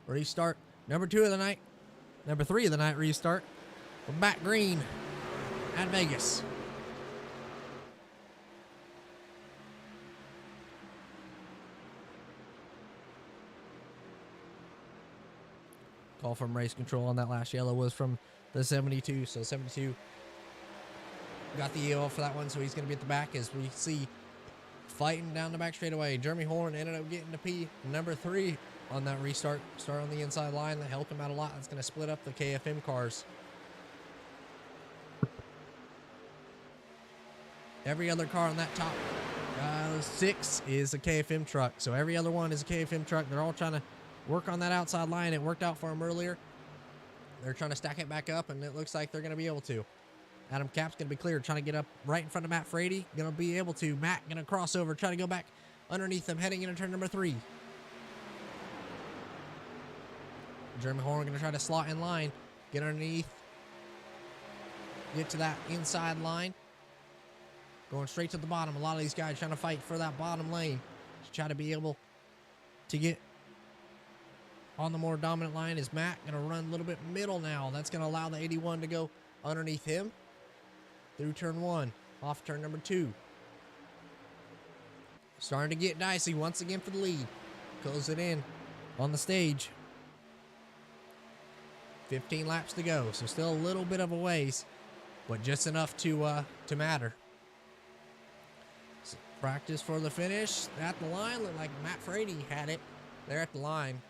Restart number 2 of the night, number 3 of the night restart from Back Green at Vegas. Call from race control on that last yellow was from the 72. So 72 got the yellow for that one. So he's going to be at the back as we see fighting down the back straightaway. Jeremy Horn ended up getting to P number 3 on that restart. Start on the inside line. That helped him out a lot. That's going to split up the KFM cars. Every other car on that top 6 is a KFM truck. So every other one is a KFM truck. They're all trying to work on that outside line. It worked out for them earlier. They're trying to stack it back up, and it looks like they're going to be able to. Adam Capps going to be cleared, trying to get up right in front of Matt Frady. Going to be able to. Matt going to cross over, try to go back underneath them, heading into turn number 3. Jeremy Horn going to try to slot in line, get underneath, get to that inside line. Going straight to the bottom. A lot of these guys trying to fight for that bottom lane to try to be able to get on the more dominant line. Is Matt going to run a little bit middle now? That's going to allow the 81 to go underneath him. through turn 1, off turn number 2. Starting to get dicey once again for the lead. Close it in on the stage. 15 laps to go, so still a little bit of a ways, but just enough to matter. So practice for the finish at the line. Looked like Matt Frady had it there at the line.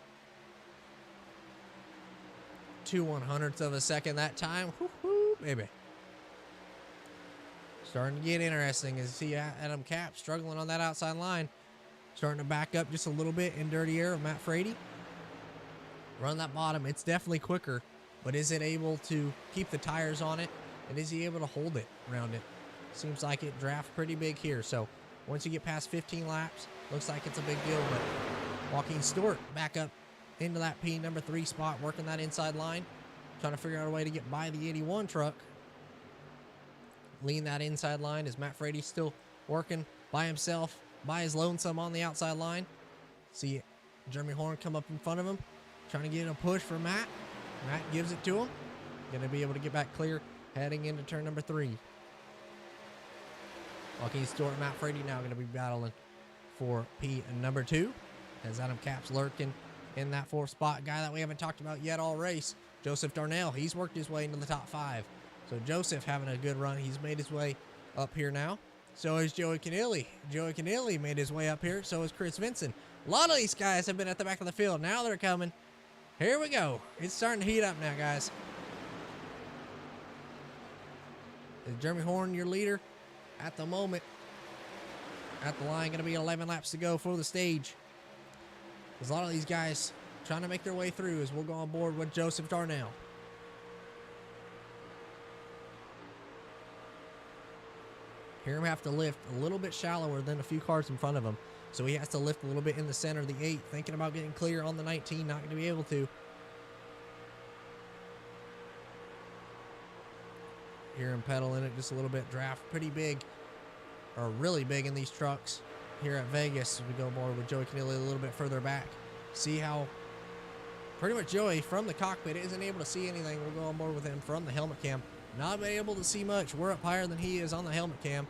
2/100ths of a second that time. Woo-hoo, baby. Starting to get interesting as you see Adam Cap struggling on that outside line. Starting to back up just a little bit in dirty air of Matt Frady. Run that bottom. It's definitely quicker, but is it able to keep the tires on it? And is he able to hold it around it? Seems like it drafts pretty big here. So once you get past 15 laps, looks like it's a big deal. But Joaquin Stewart back up into that P number 3 spot, working that inside line. Trying to figure out a way to get by the 81 truck. Lean that inside line as Matt Frady still working by himself, by his lonesome on the outside line. See Jeremy Horn come up in front of him, trying to get a push for Matt. Matt gives it to him. Going to be able to get back clear heading into turn number 3. Joaquin Stewart and Matt Frady now going to be battling for P number 2 as Adam Cap's lurking in that 4th spot. Guy that we haven't talked about yet all race, Joseph Darnell. He's worked his way into the top 5. So Joseph having a good run. He's made his way up here now. So is Joey Canilli. Joey Canilli made his way up here. So is Chris Vinson. A lot of these guys have been at the back of the field. Now they're coming. Here we go. It's starting to heat up now, guys. Is Jeremy Horn your leader at the moment? At the line, going to be 11 laps to go for the stage. There's a lot of these guys trying to make their way through as we'll go on board with Joseph Darnell. Hear him have to lift a little bit shallower than a few cars in front of him. So he has to lift a little bit in the center of the 8, thinking about getting clear on the 19, not going to be able to. Hear him pedaling it just a little bit. Draft pretty big, or really big in these trucks here at Vegas. We go more with Joey Canilli a little bit further back. See how pretty much Joey from the cockpit isn't able to see anything. We'll go on board with him from the helmet cam. Not been able to see much. We're up higher than he is on the helmet cam.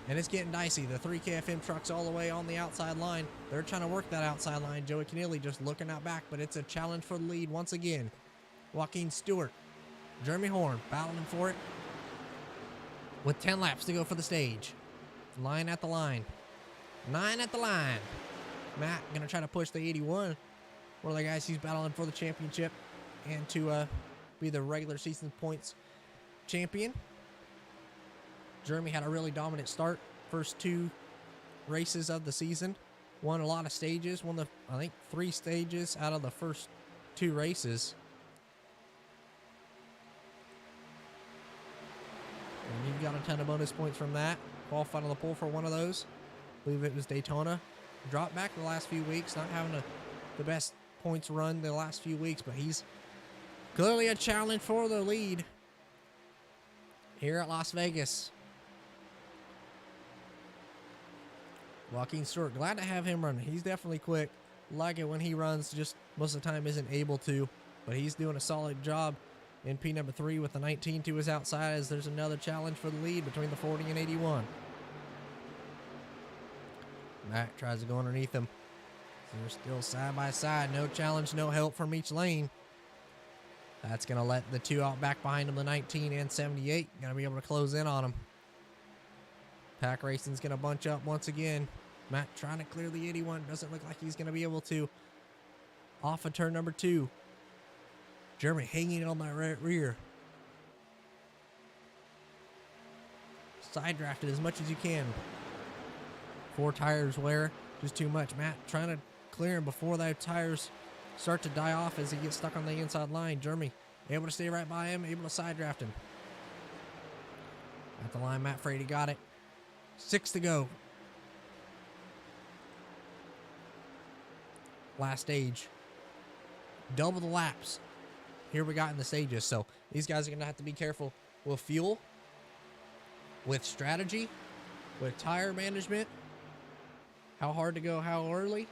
And it's getting dicey. The 3 KFM trucks all the way on the outside line. They're trying to work that outside line. Joey Canilli just looking out back, but it's a challenge for the lead once again. Joaquin Stewart, Jeremy Horn battling for it with 10 laps to go for the stage. Line at the line. 9 at the line. Matt going to try to push the 81. One of the guys he's battling for the championship and to be the regular season points champion. Jeremy had a really dominant start. First 2 races of the season. Won a lot of stages. Won I think 3 stages out of the first 2 races. And he got a ton of bonus points from that. Qualified on the pole for one of those. I believe it was Daytona. Dropped back the last few weeks. Not having the best points run the last few weeks. But he's clearly a challenge for the lead here at Las Vegas. Joaquin Stewart, glad to have him running. He's definitely quick. Like it when he runs, just most of the time isn't able to. But he's doing a solid job in P number 3 with the 19 to his outside as there's another challenge for the lead between the 40 and 81. Matt tries to go underneath him. So they're still side by side. No challenge, no help from each lane. That's going to let the 2 out back behind him, the 19 and 78. Going to be able to close in on him. Pack Racing's going to bunch up once again. Matt trying to clear the 81. Doesn't look like he's going to be able to. Off of turn number 2. Jeremy hanging on that right rear. Side drafted as much as you can. 4 tires wear. Just too much. Matt trying to clear him before those tires start to die off as he gets stuck on the inside line. Jeremy able to stay right by him. Able to side draft him. At the line, Matt Frady got it. 6 to go. Last stage. Double the laps. Here we got in the stages. So these guys are going to have to be careful with fuel, with strategy, with tire management. How hard to go, how early.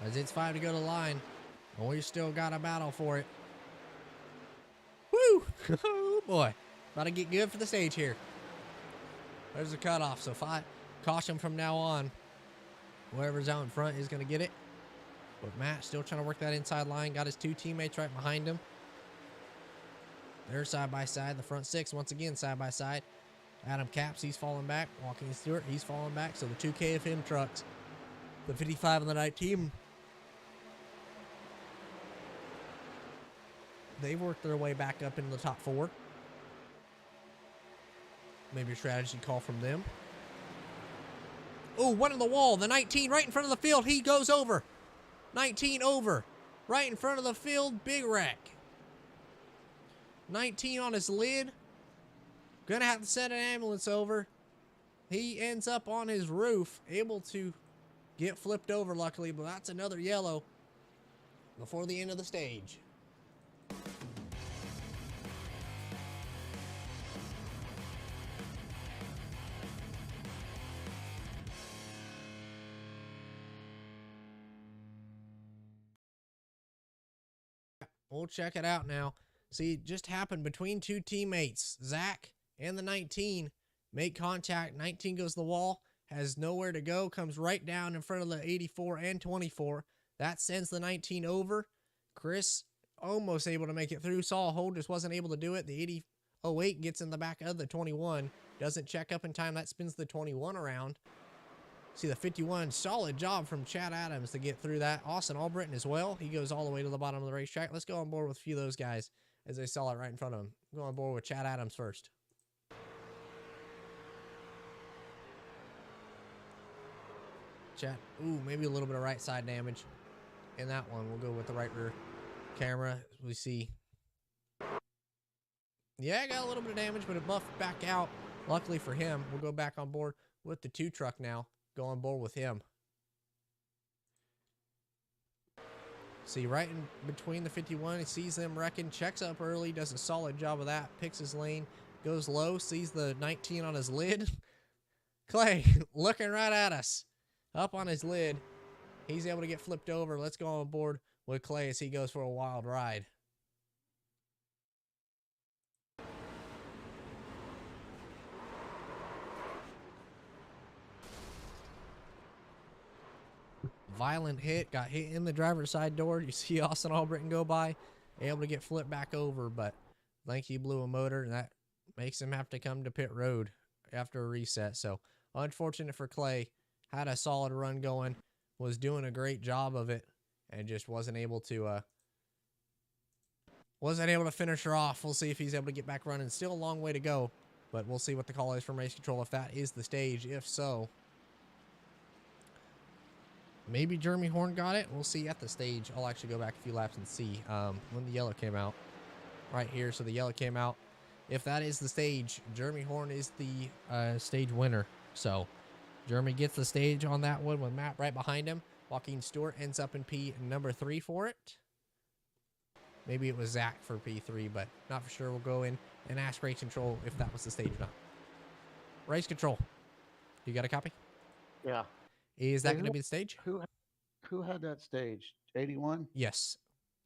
As it's 5 to go to the line. And we still got a battle for it. Woo! Oh boy. About to get good for the stage here. There's the cutoff. So caution from now on. Whoever's out in front is going to get it. But Matt still trying to work that inside line. Got his 2 teammates right behind him. They're side by side. The front 6 once again side by side. Adam Capps, he's falling back. Walking Stewart, he's falling back. So the 2 KFM trucks, the 55 and the 19, they've worked their way back up into the top 4. Maybe a strategy call from them. Oh, one in the wall. The 19 right in front of the field. He goes over. 19 over. Right in front of the field. Big wreck. 19 on his lid. Gonna have to send an ambulance over. He ends up on his roof. Able to get flipped over, luckily. But that's another yellow before the end of the stage. We'll check it out now. See, it just happened between 2 teammates. Zach and the 19 make contact. 19 goes to the wall, has nowhere to go, comes right down in front of the 84 and 24. That sends the 19 over. Chris almost able to make it through. Saw a hold, just wasn't able to do it. The 08 gets in the back of the 21. Doesn't check up in time. That spins the 21 around. See the 51, solid job from Chad Adams to get through that. Austin Albritton as well. He goes all the way to the bottom of the racetrack. Let's go on board with a few of those guys as they saw it right in front of him. Go on board with Chad Adams first. Chad, ooh, maybe a little bit of right side damage in that one. We'll go with the right rear camera. We see, yeah, got a little bit of damage, but it buffed back out. Luckily for him, we'll go back on board with the 2 truck now. Go on board with him. See, right in between the 51, he sees them wrecking, checks up early, does a solid job of that, picks his lane, goes low, sees the 19 on his lid. Clay looking right at us, up on his lid. He's able to get flipped over. Let's go on board with Clay as he goes for a wild ride. Violent hit, got hit in the driver's side door. You see Austin Albritton go by, able to get flipped back over, but I think he blew a motor, and that makes him have to come to pit road after a reset. So unfortunate for Clay. Had a solid run going, was doing a great job of it, and just wasn't able to finish her off. We'll see if he's able to get back running. Still a long way to go, but we'll see what the call is from race control if that is the stage. If so, maybe Jeremy Horn got it. We'll see at the stage. I'll actually go back a few laps and see when the yellow came out. Right here, so the yellow came out. If that is the stage, Jeremy Horn is the stage winner. So Jeremy gets the stage on that one with Matt right behind him. Joaquin Stewart ends up in number 3 for it. Maybe it was Zach for P3, but not for sure. We'll go in and ask race control if that was the stage or not. Race control. You got a copy? Yeah. Is that going to be the stage? Who had that stage? 81? Yes.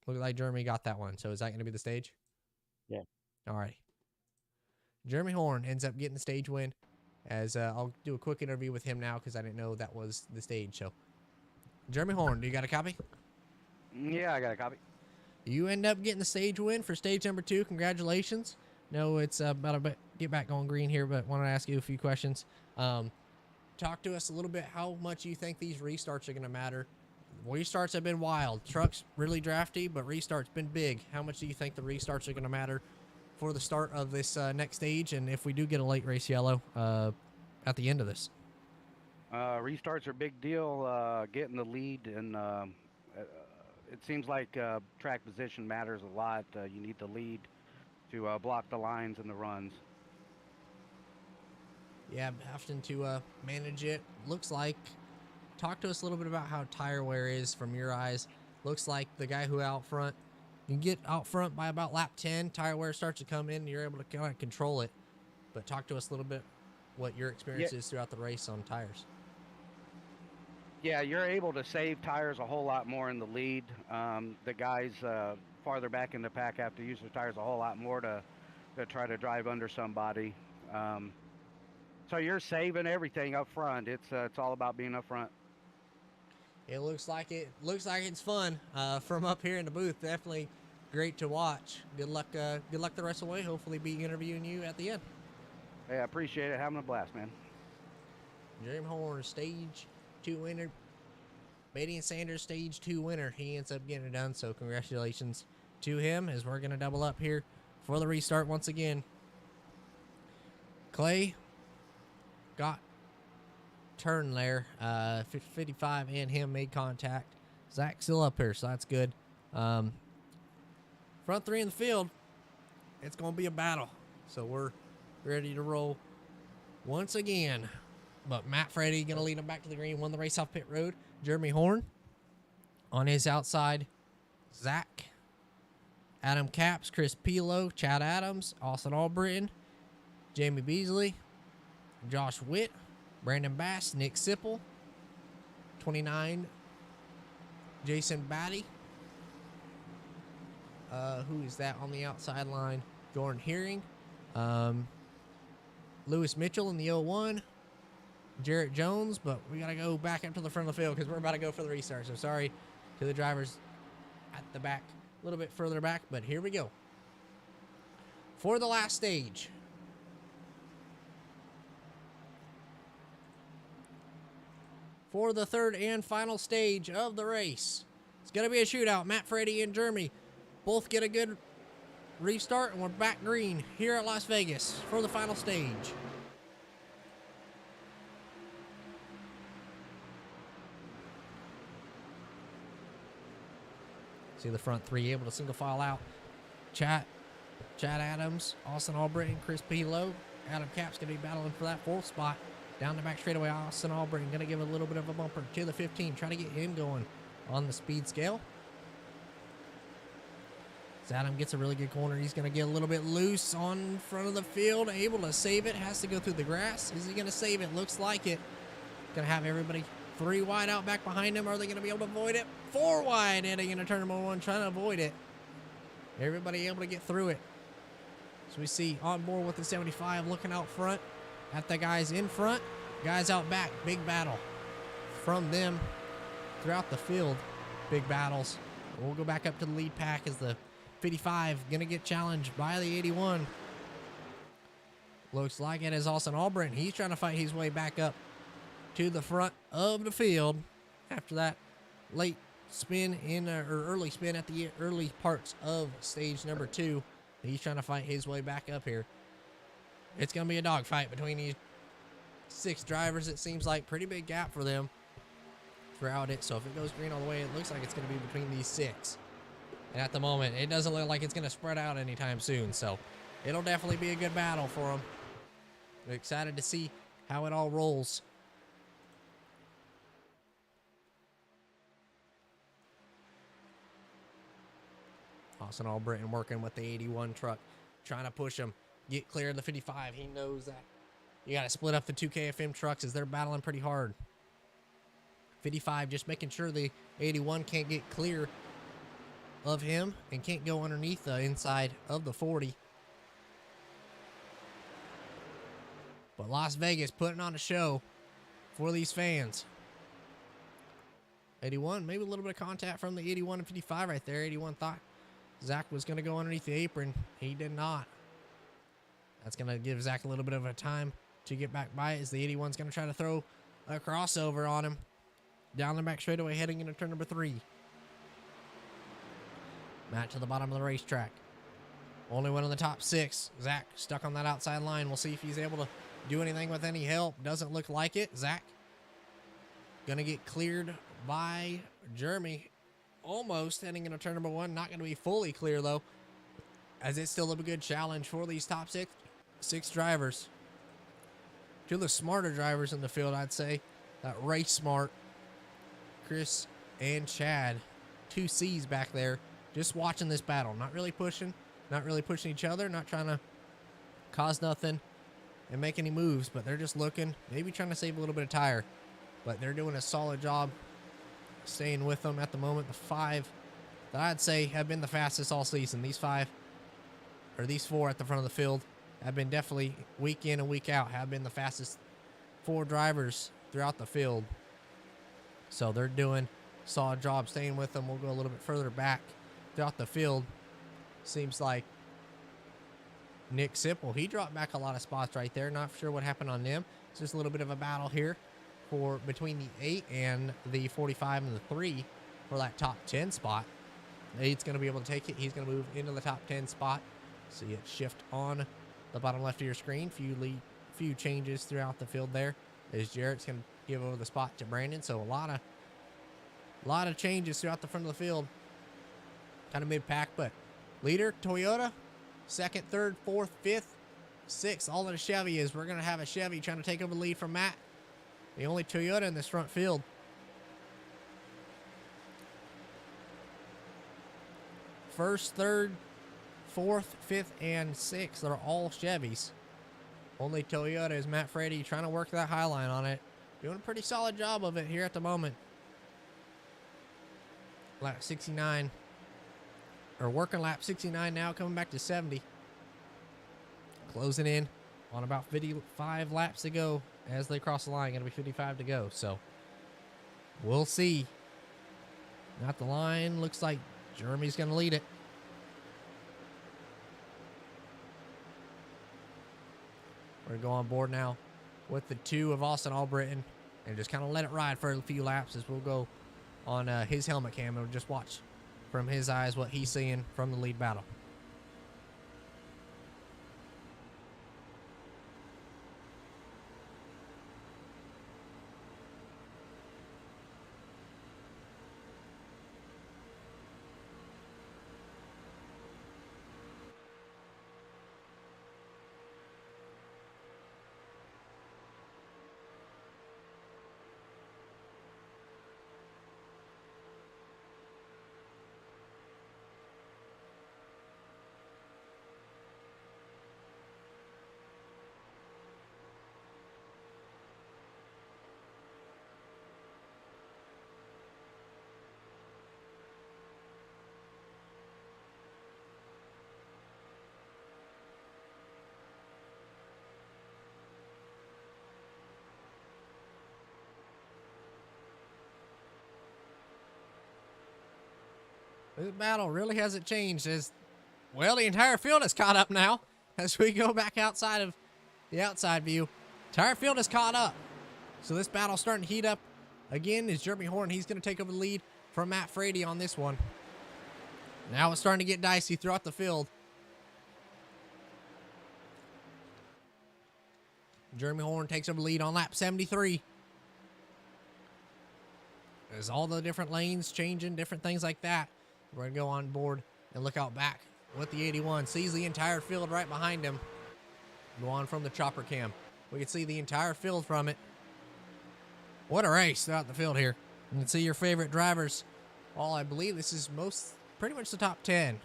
Look like Jeremy got that one. So is that going to be the stage? Yeah. All right. Jeremy Horn ends up getting the stage win. As I'll do a quick interview with him now because I didn't know that was the stage. So, Jeremy Horn, do you got a copy? Yeah, I got a copy. You end up getting the stage win for stage number 2. Congratulations. No, it's about a bit get back on green here, but want to ask you a few questions. Talk to us a little bit how much you think these restarts are going to matter. Restarts have been wild. Trucks really drafty, but restarts been big. How much do you think the restarts are going to matter for the start of this next stage, and if we do get a late race yellow at the end of this? Restarts are a big deal. Getting the lead, and it seems like track position matters a lot. You need the lead to block the lines and the runs. Yeah, having to manage it. Looks like, talk to us a little bit about how tire wear is from your eyes. Looks like the guy who out front, you can get out front by about lap 10, tire wear starts to come in, and you're able to kind of control it. But talk to us a little bit what your experience is throughout the race on tires. Yeah, you're able to save tires a whole lot more in the lead. The guys farther back in the pack have to use their tires a whole lot more to try to drive under somebody. So you're saving everything up front. It's all about being up front. It looks like it's fun from up here in the booth. Definitely great to watch. Good luck the rest of the way. Hopefully be interviewing you at the end. Hey, I appreciate it. Having a blast, man. Jeremy Horn, stage 2 winner. Batey and Sanders, stage 2 winner. He ends up getting it done, so congratulations to him as we're going to double up here for the restart once again. Clay got turned there. 55 and him made contact. Zach still up here, so that's good. Front 3 in the field, it's going to be a battle. So we're ready to roll once again. But Matt Freddy going to lead him back to the green. Won the race off pit road. Jeremy Horn on his outside. Zach, Adam Capps, Chris Pilo, Chad Adams, Austin Albritton, Jamie Beasley, Josh Witt, Brandon Bass, Nick Sipple, 29, Jason Batey. Who is that on the outside line? Jordan Hearing. Lewis Mitchell in the 01. Jarrett Jones, but we got to go back up to the front of the field because we're about to go for the restart. So sorry to the drivers at the back, a little bit further back, but here we go. For the last stage. For the third and final stage of the race. It's going to be a shootout. Matt Freddy and Jeremy both get a good restart, and we're back green here at Las Vegas for the final stage. See the front 3 able to single file out. Chad Adams, Austin Albritton, Chris Pilo. Adam Capps going to be battling for that 4th spot. Down the back straightaway, Austin Albritton going to give a little bit of a bumper to the 15. Try to get him going on the speed scale. As Adam gets a really good corner, he's going to get a little bit loose on front of the field. Able to save it. Has to go through the grass. Is he going to save it? Looks like it. Going to have everybody 3 wide out back behind him. Are they going to be able to avoid it? 4 wide heading into turn number 1, trying to avoid it. Everybody able to get through it. So we see on board with the 75 looking out front at the guys in front. Guys out back. Big battle from them throughout the field. Big battles. We'll go back up to the lead pack as the 55 going to get challenged by the 81. Looks like it is Austin Albritton. He's trying to fight his way back up to the front of the field after that late spin or early spin at the early parts of stage number 2. He's trying to fight his way back up here. It's going to be a dogfight between these 6 drivers. It seems like pretty big gap for them throughout it. So if it goes green all the way, it looks like it's going to be between these 6. And at the moment, it doesn't look like it's going to spread out anytime soon. So it'll definitely be a good battle for them. We're excited to see how it all rolls. Austin Albritton working with the 81 truck, trying to push him, get clear of the 55. He knows that you got to split up the 2 KFM trucks as they're battling pretty hard. 55 just making sure the 81 can't get clear of him and can't go underneath the inside of the 40. But Las Vegas putting on a show for these fans. 81, maybe a little bit of contact from the 81 and 55 right there. 81 thought Zach was going to go underneath the apron. He did not. That's going to give Zach a little bit of a time to get back by it as the 81's going to try to throw a crossover on him. Down the back straightaway heading into turn number 3. Matt to the bottom of the racetrack. Only one of the top 6. Zach stuck on that outside line. We'll see if he's able to do anything with any help. Doesn't look like it. Zach going to get cleared by Jeremy. Almost heading into turn number 1. Not going to be fully clear, though, as it's still a good challenge for these top six drivers. 2 of the smarter drivers in the field, I'd say. That race smart. Chris and Chad. 2 C's back there. Just watching this battle. Not really pushing each other. Not trying to cause nothing and make any moves. But they're just looking. Maybe trying to save a little bit of tire. But they're doing a solid job staying with them at the moment. The 5 that I'd say have been the fastest all season. These 4 at the front of the field have been definitely week in and week out, have been the fastest 4 drivers throughout the field. So they're doing a solid job staying with them. We'll go a little bit further back throughout the field. Seems like Nick Sipple, he dropped back a lot of spots right there. Not sure what happened on them. It's just a little bit of a battle here for between the 8 and the 45 and the 3 for that top 10 spot. 8's going to be able to take it. He's going to move into the top 10 spot. See it shift on the bottom left of your screen. Few changes throughout the field there as Jarrett's going to give over the spot to Brandon. So a lot of changes throughout the front of the field. Kind of mid-pack, but leader, Toyota. Second, third, fourth, fifth, sixth, all in a Chevy is we're going to have a Chevy trying to take over the lead from Matt. The only Toyota in this front field. First, third, fourth, fifth, and sixth are all Chevys. Only Toyota is Matt Frady trying to work that high line on it. Doing a pretty solid job of it here at the moment. Lap 69. Or working lap 69 now, coming back to 70. Closing in on about 55 laps to go as they cross the line. Going to be 55 to go. So we'll see. Not the line. Looks like Jeremy's going to lead it. We're going to go on board now with the 2 of Austin Albritton and just kind of let it ride for a few laps as we'll go on his helmet cam and we'll just watch from his eyes what he's seeing from the lead battle. This battle really hasn't changed as, well, the entire field is caught up now as we go back outside of the outside view. Entire field is caught up. So this battle's starting to heat up again is Jeremy Horn. He's going to take over the lead from Matt Frady on this one. Now it's starting to get dicey throughout the field. Jeremy Horn takes over the lead on lap 73. There's all the different lanes changing, different things like that. We're going to go on board and look out back with the 81. Sees the entire field right behind him. Go on from the chopper cam. We can see the entire field from it. What a race throughout the field here. You can see your favorite drivers. Well, I believe this is pretty much the top 10.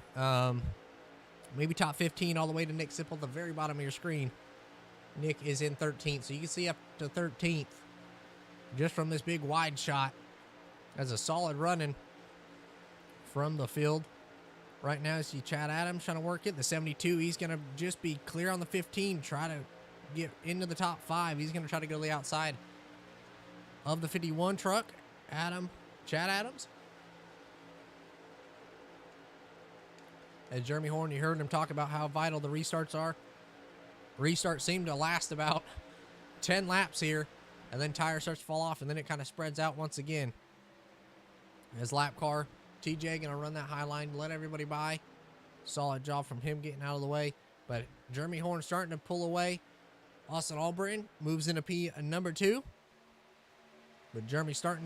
Maybe top 15 all the way to Nick Sipple at the very bottom of your screen. Nick is in 13th, so you can see up to 13th just from this big wide shot. That's a solid running from the field. Right now, you see Chad Adams trying to work it. The 72, he's going to just be clear on the 15, try to get into the top 5. He's going to try to go to the outside of the 51 truck. Chad Adams. As Jeremy Horn, you heard him talk about how vital the restarts are. Restarts seem to last about 10 laps here, and then tire starts to fall off, and then it kind of spreads out once again. His lap car, TJ going to run that high line, let everybody by. Solid job from him getting out of the way. But Jeremy Horn starting to pull away. Austin Albritton moves into number 2. But Jeremy trying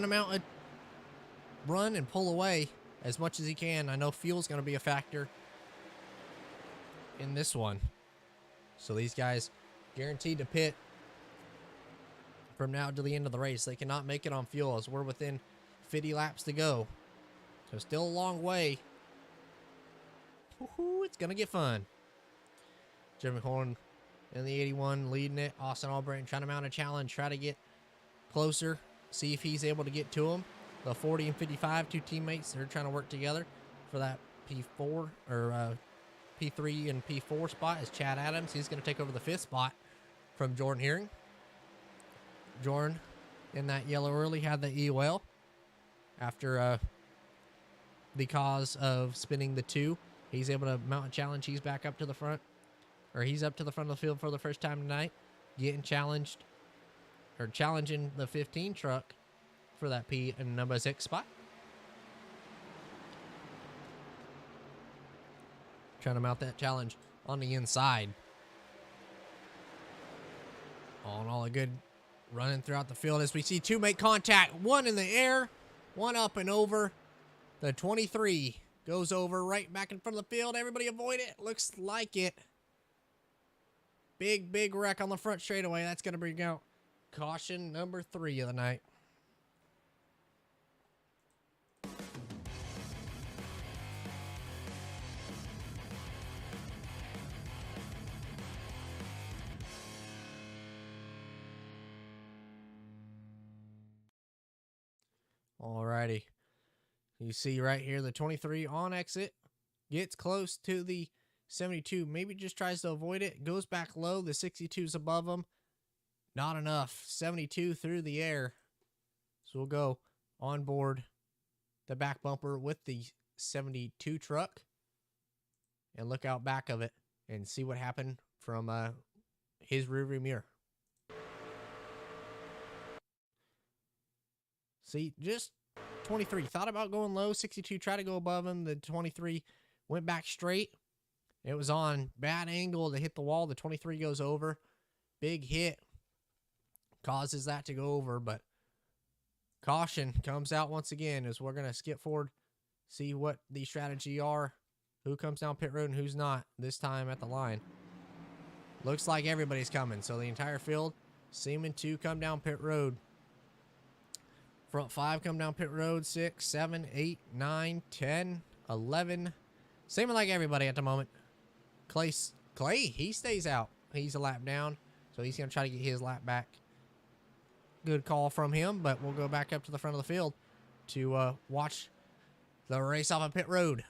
to mount a run and pull away as much as he can. I know fuel's going to be a factor in this one. So these guys guaranteed to pit from now to the end of the race. They cannot make it on fuel as we're within 50 laps to go. So still a long way. Woo-hoo, it's going to get fun. Jeremy Horn in the 81 leading it. Austin Albritton trying to mount a challenge, try to get closer, see if he's able to get to him. The 40 and 55, 2 teammates, they're trying to work together for that P4 or P3 and P4 spot is Chad Adams. He's going to take over the 5th spot from Jordan Hearing. Jordan, in that yellow early, had the EOL after the cause of spinning the 2. He's able to mount a challenge. He's back up to the front, or he's up to the front of the field for the first time tonight, getting challenged, or challenging the 15 truck for that P and number 6 spot. Trying to mount that challenge on the inside. All in all, a good running throughout the field as we see 2 make contact. 1 in the air, 1 up and over. The 23 goes over right back in front of the field. Everybody avoid it. Looks like it. Big wreck on the front straightaway. That's going to bring out caution number 3 of the night. Alrighty. You see right here the 23 on exit. Gets close to the 72. Maybe just tries to avoid it. Goes back low. The 62's above him. Not enough. 72 through the air. So we'll go on board the back bumper with the 72 truck. And look out back of it. And see what happened from his rearview mirror. See, just 23 thought about going low. 62 tried to go above him. The 23 went back straight. It was on bad angle to hit the wall. The 23 goes over. Big hit causes that to go over, but caution comes out once again as we're going to skip forward, see what the strategy are, who comes down pit road and who's not this time at the line. Looks like everybody's coming, so the entire field seeming to come down pit road. Front 5 come down pit road, 6, 7, 8, 9, 10, 11. Seeming like everybody at the moment. Clay, he stays out. He's a lap down, so he's going to try to get his lap back. Good call from him, but we'll go back up to the front of the field to watch the race off of pit road.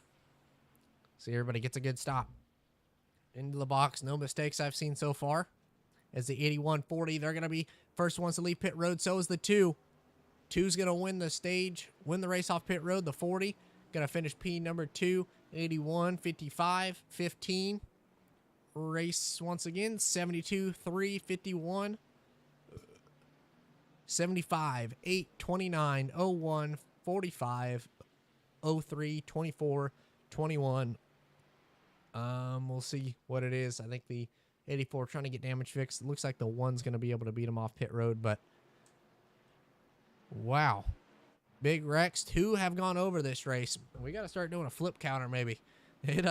See, everybody gets a good stop. Into the box, no mistakes I've seen so far. As the 8140, they're going to be first ones to leave pit road, so is the 2. 2's going to win the stage, win the race off pit road. The 40 going to finish P number 2, 81, 55, 15. Race once again, 72, 3, 51, 75, 8, 29, 01, 45, 03, 24, 21. We'll see what it is. I think the 84 trying to get damage fixed. It looks like the 1's going to be able to beat him off pit road, but wow. Big wrecks. 2 have gone over this race. We got to start doing a flip counter maybe. It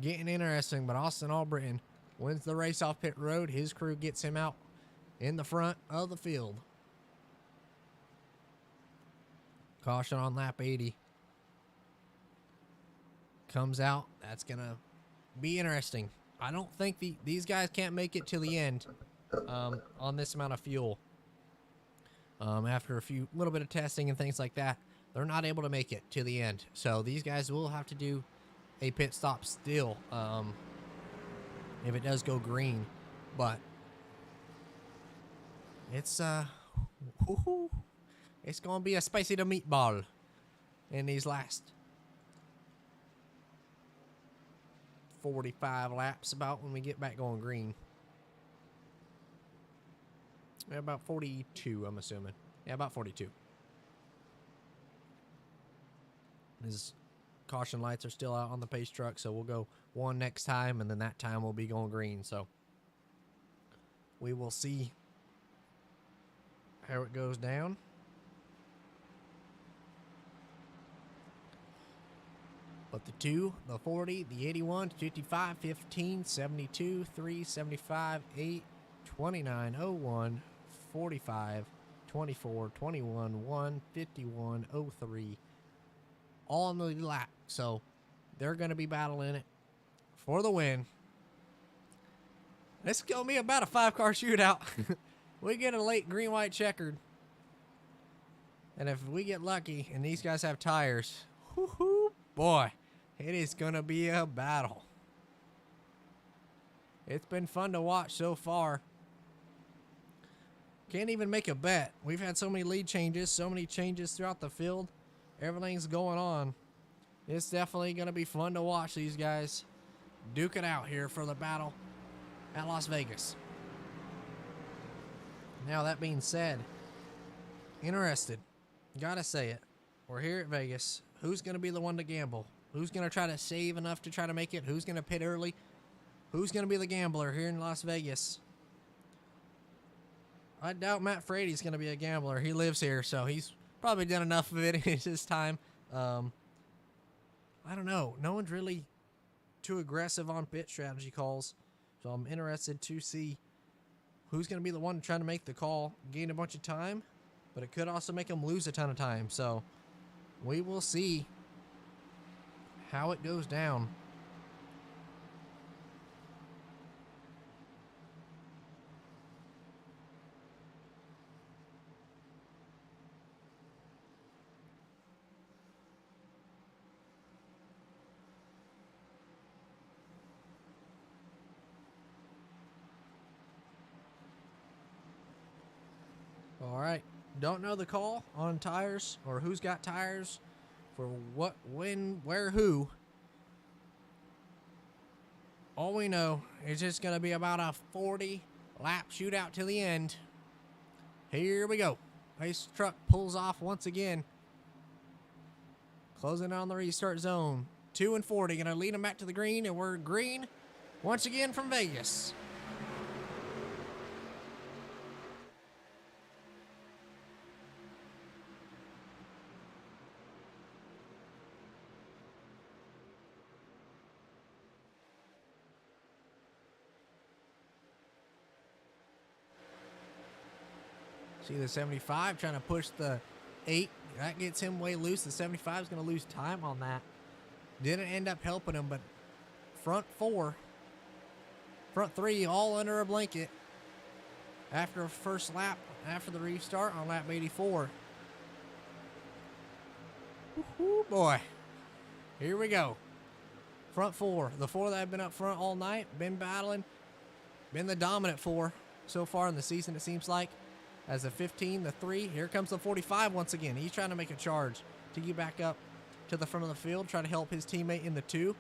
getting interesting, but Austin Albritton wins the race off pit road. His crew gets him out in the front of the field. Caution on lap 80. Comes out. That's going to be interesting. I don't think these guys can't make it to the end on this amount of fuel. After a little bit of testing and things like that, they're not able to make it to the end. So these guys will have to do a pit stop still if it does go green. But it's it's going to be a spicy to meatball in these last 45 laps about when we get back going green. About 42, I'm assuming. Yeah, about 42. His caution lights are still out on the pace truck, so we'll go 1 next time, and then that time we'll be going green. So we will see how it goes down. But the 2, the 40, the 81, 55, 15, 72, 3, 75, 8, 29, 01, 45, 24, 21, 1, 51, 03. All on the lap. So they're going to be battling it for the win. This is going to be about a 5-car shootout. We get a late green-white checkered. And if we get lucky and these guys have tires, boy, It is going to be a battle. It's been fun to watch so far. Can't even make a bet. We've had so many lead changes, so many changes throughout the field. Everything's going on. It's definitely going to be fun to watch these guys duke it out here for the battle at Las Vegas. Now, that being said, interested. Gotta say it. We're here at Vegas. Who's going to be the one to gamble? Who's going to try to save enough to try to make it? Who's going to pit early? Who's going to be the gambler here in Las Vegas? I doubt Matt Frady's going to be a gambler. He lives here, so he's probably done enough of it in his time. I don't know. No one's really too aggressive on pit strategy calls, so I'm interested to see who's going to be the one trying to make the call, gain a bunch of time, but it could also make him lose a ton of time. So we will see how it goes down. All right. Don't know the call on tires or who's got tires for what, when, where, who. All we know is it's going to be about a 40-lap shootout to the end. Here we go. Pace truck pulls off once again. Closing on the restart zone. 2 and 40. Going to lead them back to the green, and we're green once again from Vegas. See the 75 trying to push the 8. That gets him way loose. The 75 is going to lose time on that. Didn't end up helping him, but front 3 all under a blanket after a first lap, after the restart on lap 84. Woo-hoo, boy. Here we go. Front 4. The 4 that have been up front all night, been battling, been the dominant 4 so far in the season, it seems like. As the 15, the 3, here comes the 45 once again. He's trying to make a charge to get back up to the front of the field, try to help his teammate in the 2,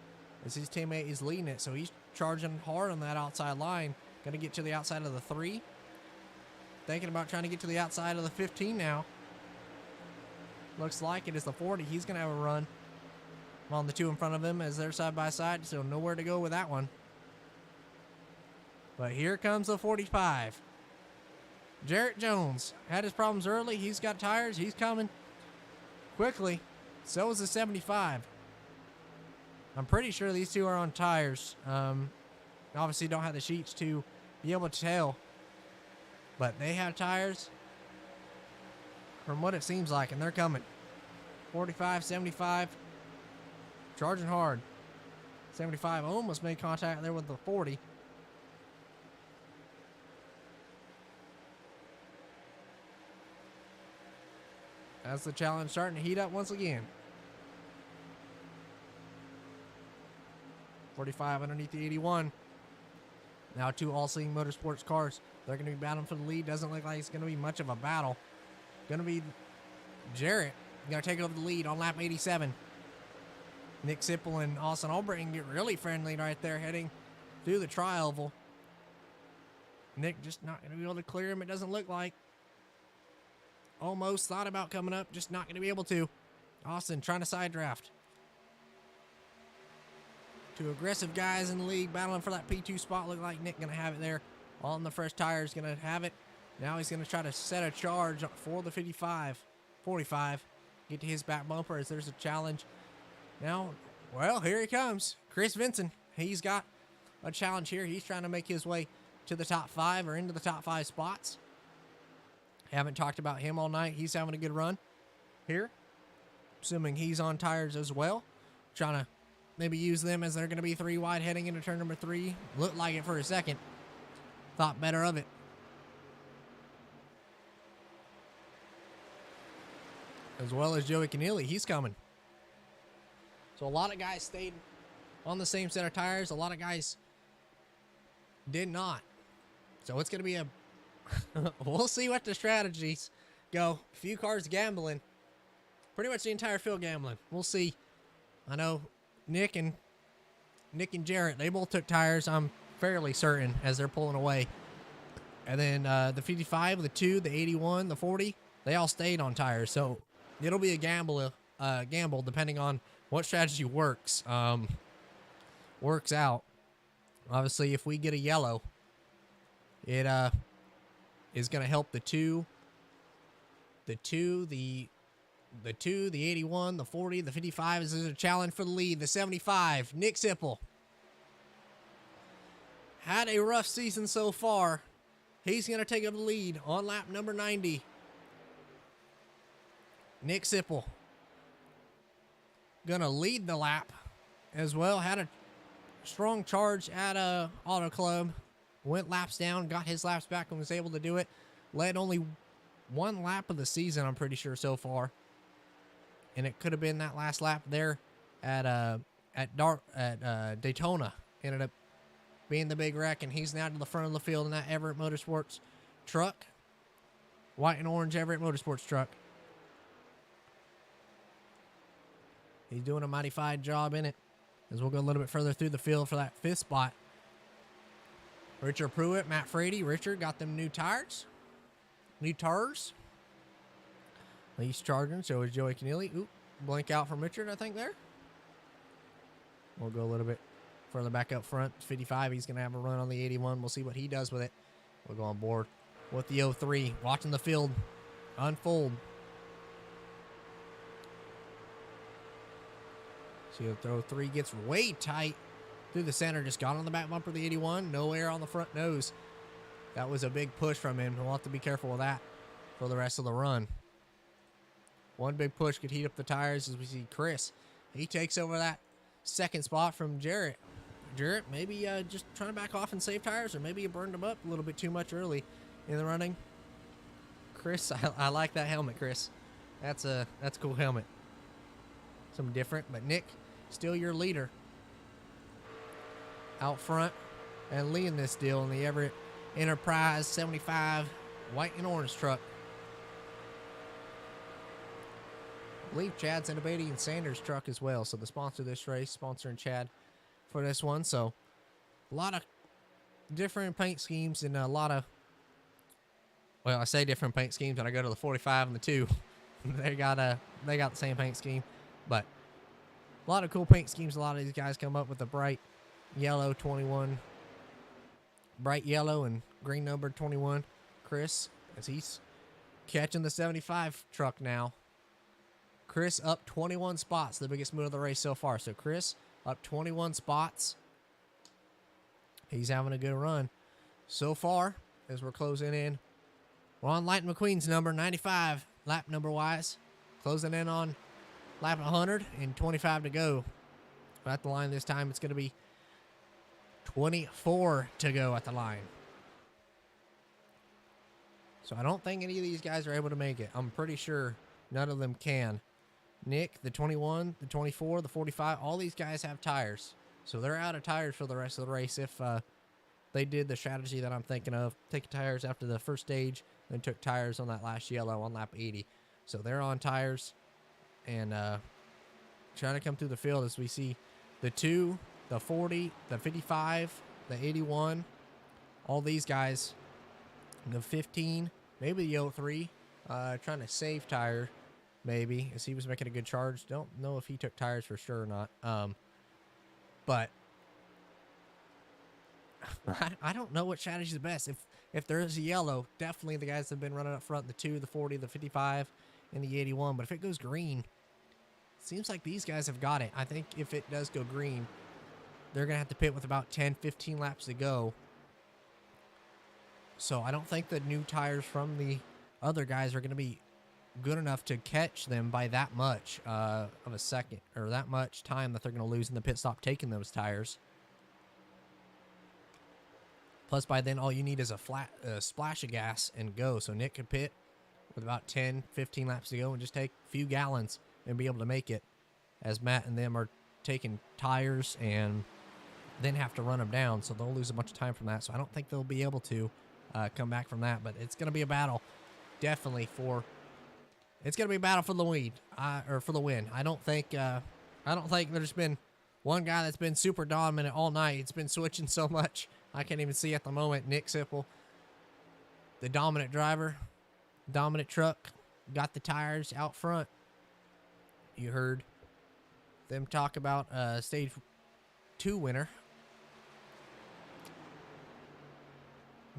as his teammate is leading it. So he's charging hard on that outside line. Going to get to the outside of the 3. Thinking about trying to get to the outside of the 15 now. Looks like it is the 40. He's going to have a run on the 2 in front of him as they're side by side, so nowhere to go with that one. But here comes the 45. Jarrett Jones had his problems early. He's got tires. He's coming quickly. So is the 75. I'm pretty sure these two are on tires. Obviously don't have the sheets to be able to tell. But they have tires from what it seems like, and they're coming. 45, 75. Charging hard. 75 almost made contact there with the 40. That's the challenge starting to heat up once again. 45 underneath the 81. Now 2 All-Seeing Motorsports cars. They're going to be battling for the lead. Doesn't look like it's going to be much of a battle. Going to be Jarrett going to take over the lead on lap 87. Nick Sipple and Austin Albritton get really friendly right there heading through the tri-oval. Nick just not going to be able to clear him, it doesn't look like. Almost thought about coming up, just not going to be able to. Austin trying to side draft. 2 aggressive guys in the league battling for that P2 spot. Look like Nick going to have it there. On the fresh tires, going to have it. Now he's going to try to set a charge for the 45. Get to his back bumper as there's a challenge. Now, well, here he comes. Chris Vinson. He's got a challenge here. He's trying to make his way to the top 5 or into the top 5 spots. Haven't talked about him all night. He's having a good run here. Assuming he's on tires as well. Trying to maybe use them as they're going to be 3 wide heading into turn number 3. Looked like it for a second. Thought better of it. As well as Joey Keneally. He's coming. So a lot of guys stayed on the same set of tires. A lot of guys did not. So it's going to be a... we'll see what the strategies go. A few cars gambling. Pretty much the entire field gambling. We'll see. I know Nick and Jarrett, they both took tires, I'm fairly certain, as they're pulling away. And then the 55, the 2, the 81, the 40, they all stayed on tires. So it'll be a gamble depending on what strategy works out. Obviously, if we get a yellow, it is going to help the 2, the 81, the 40, the 55. This is a challenge for the lead. The 75, Nick Sipple. Had a rough season so far. He's going to take up the lead on lap number 90. Nick Sipple going to lead the lap as well. Had a strong charge at Auto Club. Went laps down, got his laps back and was able to do it. Led only one lap of the season, I'm pretty sure, so far. And it could have been that last lap there at Daytona. Ended up being the big wreck, and he's now to the front of the field in that Everett Motorsports truck. White and orange Everett Motorsports truck. He's doing a mighty fine job in it. As we'll go a little bit further through the field for that 5th spot. Richard Pruitt, Matt Frady. Richard got them new tires. New tires. He's charging, so is Joey Keneally. Oop, blank out from Richard, I think, there. We'll go a little bit further back up front. 55, he's going to have a run on the 81. We'll see what he does with it. We'll go on board with the 03. Watching the field unfold. See, the 03 gets way tight through the center. Just got on the back bumper of the 81. No air on the front nose. That was a big push from him. We'll have to be careful with that for the rest of the run. One big push could heat up the tires as we see Chris. He takes over that 2nd spot from Jarrett. Jarrett maybe just trying to back off and save tires, or maybe you burned them up a little bit too much early in the running. Chris, I like that helmet, Chris. That's a cool helmet. Something different, but Nick, still your leader. Out front and leading this deal in the Everett Enterprise 75 white and orange truck. I believe Chad's in a Batey and Sanders truck as well. So the sponsor of this race, sponsoring Chad for this one. So a lot of different paint schemes and a lot of, well, I say different paint schemes when I go to the 45 and the 2. they got the same paint scheme, but a lot of cool paint schemes. A lot of these guys come up with a bright yellow 21, bright yellow and green number 21. Chris, as he's catching the 75 truck now. Chris up 21 spots, the biggest move of the race so far. So Chris up 21 spots. He's having a good run so far as we're closing in. We're on Lightning McQueen's number 95, lap number wise. Closing in on lap 100 and 25 to go. But at the line this time, it's going to be 24 to go at the line. So I don't think any of these guys are able to make it. I'm pretty sure none of them can. Nick, the 21, the 24, the 45, all these guys have tires. So they're out of tires for the rest of the race if they did the strategy that I'm thinking of. Take tires after the first stage, then took tires on that last yellow on lap 80. So they're on tires and trying to come through the field as we see the 2, the 40, the 55, the 81, all these guys, the 15, maybe the 03, trying to save tire. Maybe, as he was making a good charge. Don't know if he took tires for sure or not. But I don't know what strategy is best. If there is a yellow, definitely the guys that have been running up front, the 2, the 40, the 55, and the 81. But if it goes green, it seems like these guys have got it. I think if it does go green, they're going to have to pit with about 10, 15 laps to go. So I don't think the new tires from the other guys are going to be good enough to catch them by that much of a second, or that much time that they're going to lose in the pit stop taking those tires. Plus, by then, all you need is a splash of gas and go. So Nick could pit with about 10, 15 laps to go and just take a few gallons and be able to make it, as Matt and them are taking tires and then have to run them down. So they'll lose a bunch of time from that. So I don't think they'll be able to come back from that. But it's going to be a battle, definitely it's going to be a battle for the lead, or for the win. I don't think there's been one guy that's been super dominant all night. It's been switching so much. I can't even see at the moment. Nick Sipple, the dominant driver, dominant truck, got the tires out front. You heard them talk about stage 2 winner,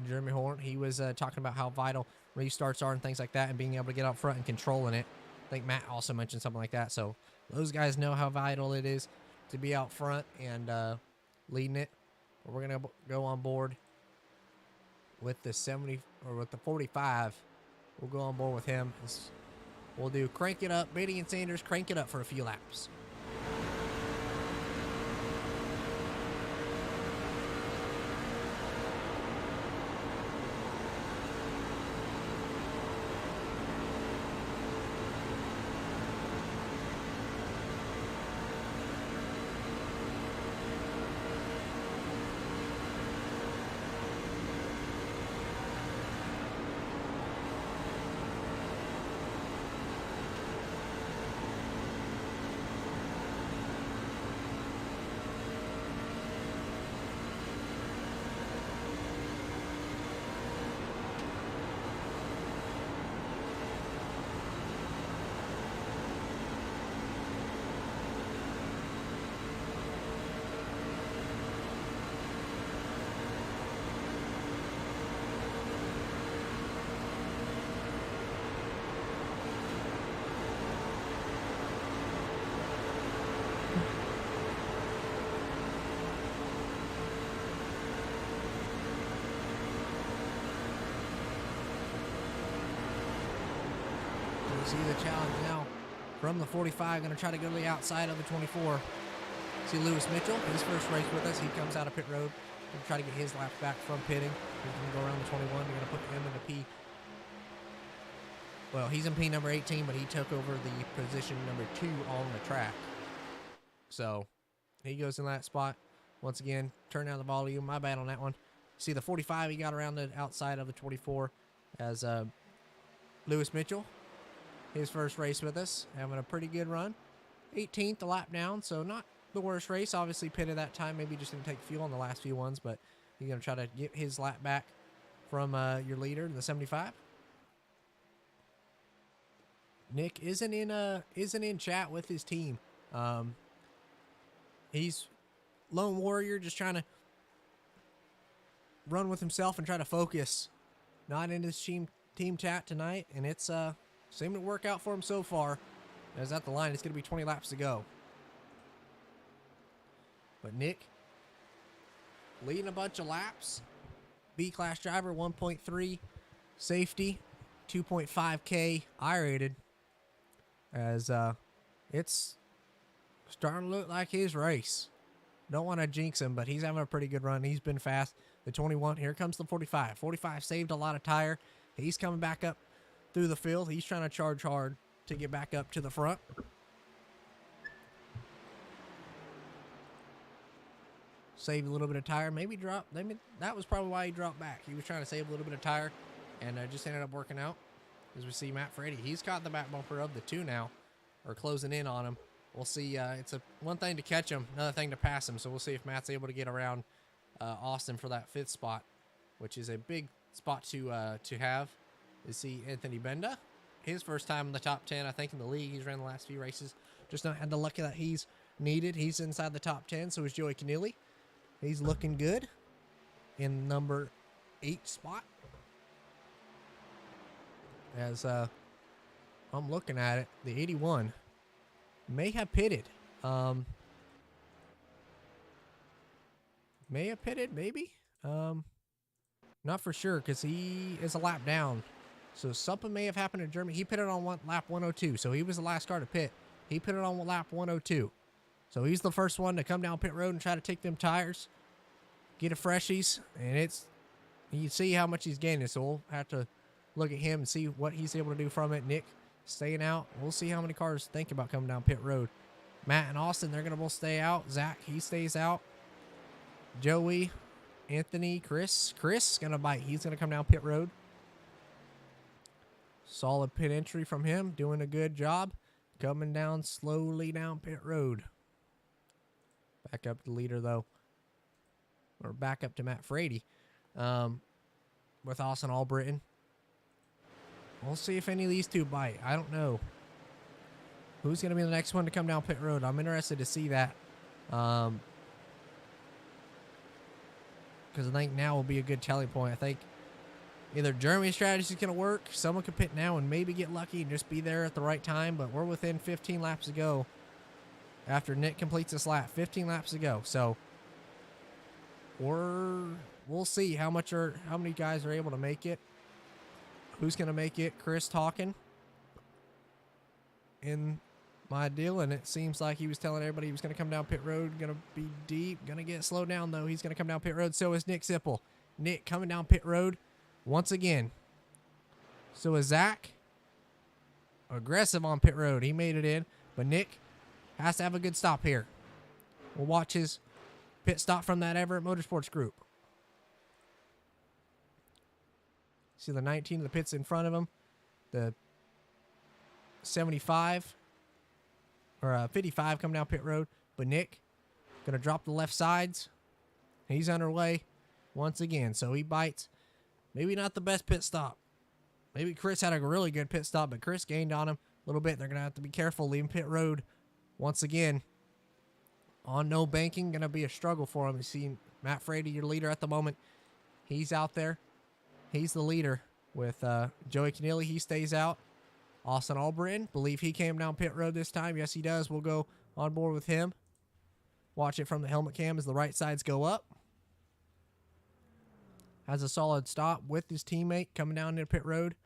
Jeremy Horn. He was talking about how vital restarts are and things like that, and being able to get out front and controlling it. I think Matt also mentioned something like that. So those guys know how vital it is to be out front and leading it. We're gonna go on board with the 70 or with the 45. We'll go on board with him. We'll do crank it up. Batey and Sanders, crank it up for a few laps. See the challenge now from the 45. Going to try to go to the outside of the 24. See Lewis Mitchell, his first race with us. He comes out of pit road. Going to try to get his laps back from pitting. He's going to go around the 21. They're going to put him in the P. Well, he's in P number 18, but he took over the position number 2 on the track. So he goes in that spot. Once again, turn down the volume. My bad on that one. See the 45, he got around the outside of the 24 as Lewis Mitchell. His first race with us, having a pretty good run. 18th, a lap down, so not the worst race. Obviously pitted that time, maybe just didn't take fuel on the last few ones, but he's going to try to get his lap back from your leader, the 75. Nick isn't in chat with his team. He's lone warrior, just trying to run with himself and try to focus. Not in his team chat tonight, and it's seemed to work out for him so far. As at the line, it's going to be 20 laps to go. But Nick leading a bunch of laps. B-class driver, 1.3 safety, 2.5K I-rated. As it's starting to look like his race. Don't want to jinx him, but he's having a pretty good run. He's been fast. The 21, here comes the 45. 45 saved a lot of tire. He's coming back up through the field. He's trying to charge hard to get back up to the front. Saved a little bit of tire. Maybe dropped. That was probably why he dropped back. He was trying to save a little bit of tire and just ended up working out. As we see Matt Freddy, he's caught the back bumper of the 2 now, or closing in on him. We'll see. It's one thing to catch him, another thing to pass him. So we'll see if Matt's able to get around Austin for that 5th spot, which is a big spot to have. Is see Anthony Benda, his first time in the top 10, I think, in the league. He's ran the last few races, just not had the luck that he's needed. He's inside the top 10. So is Joey Keneally. He's looking good in number 8 spot. As I'm looking at it, the 81 may have pitted. Maybe. Not for sure, because he is a lap down. So something may have happened to Jeremy. He pitted on lap 102, so he was the last car to pit. He pitted on lap 102. So he's the first one to come down pit road and try to take them tires, get a freshies, and you see how much he's gaining. So we'll have to look at him and see what he's able to do from it. Nick staying out. We'll see how many cars think about coming down pit road Matt and Austin, they're going to both stay out. Zach, he stays out. Joey, Anthony, Chris is going to bite. He's going to come down pit road. Solid pit entry from him. Doing a good job. Coming down slowly down pit road. Back up to the leader, though. Or back up to Matt Frady. With Austin Albritton. We'll see if any of these two bite. I don't know. Who's going to be the next one to come down pit road? I'm interested to see that. Because I think now will be a good telling point. I think either Jeremy's strategy is going to work. Someone could pit now and maybe get lucky and just be there at the right time. But we're within 15 laps to go after Nick completes this lap. 15 laps to go. So we'll see how many guys are able to make it. Who's going to make it? Chris talking in my deal, and it seems like he was telling everybody he was going to come down pit road, going to be deep, going to get slowed down, though. He's going to come down pit road. So is Nick Sipple. Nick coming down pit road once again. So is Zach. Aggressive on pit road. He made it in, but Nick has to have a good stop here. We'll watch his pit stop from that Everett Motorsports group. See the 19 of the pits in front of him. The 75 or 55 coming down pit road. But Nick going to drop the left sides. He's underway once again. So he bites. Maybe not the best pit stop. Maybe Chris had a really good pit stop, but Chris gained on him a little bit. They're going to have to be careful leaving pit road once again. On no banking, going to be a struggle for him. You see Matt Frady, your leader at the moment. He's out there. He's the leader with Joey Keneally. He stays out. Austin Albritton, believe he came down pit road this time. Yes, he does. We'll go on board with him. Watch it from the helmet cam as the right sides go up. Has a solid stop with his teammate coming down into pit road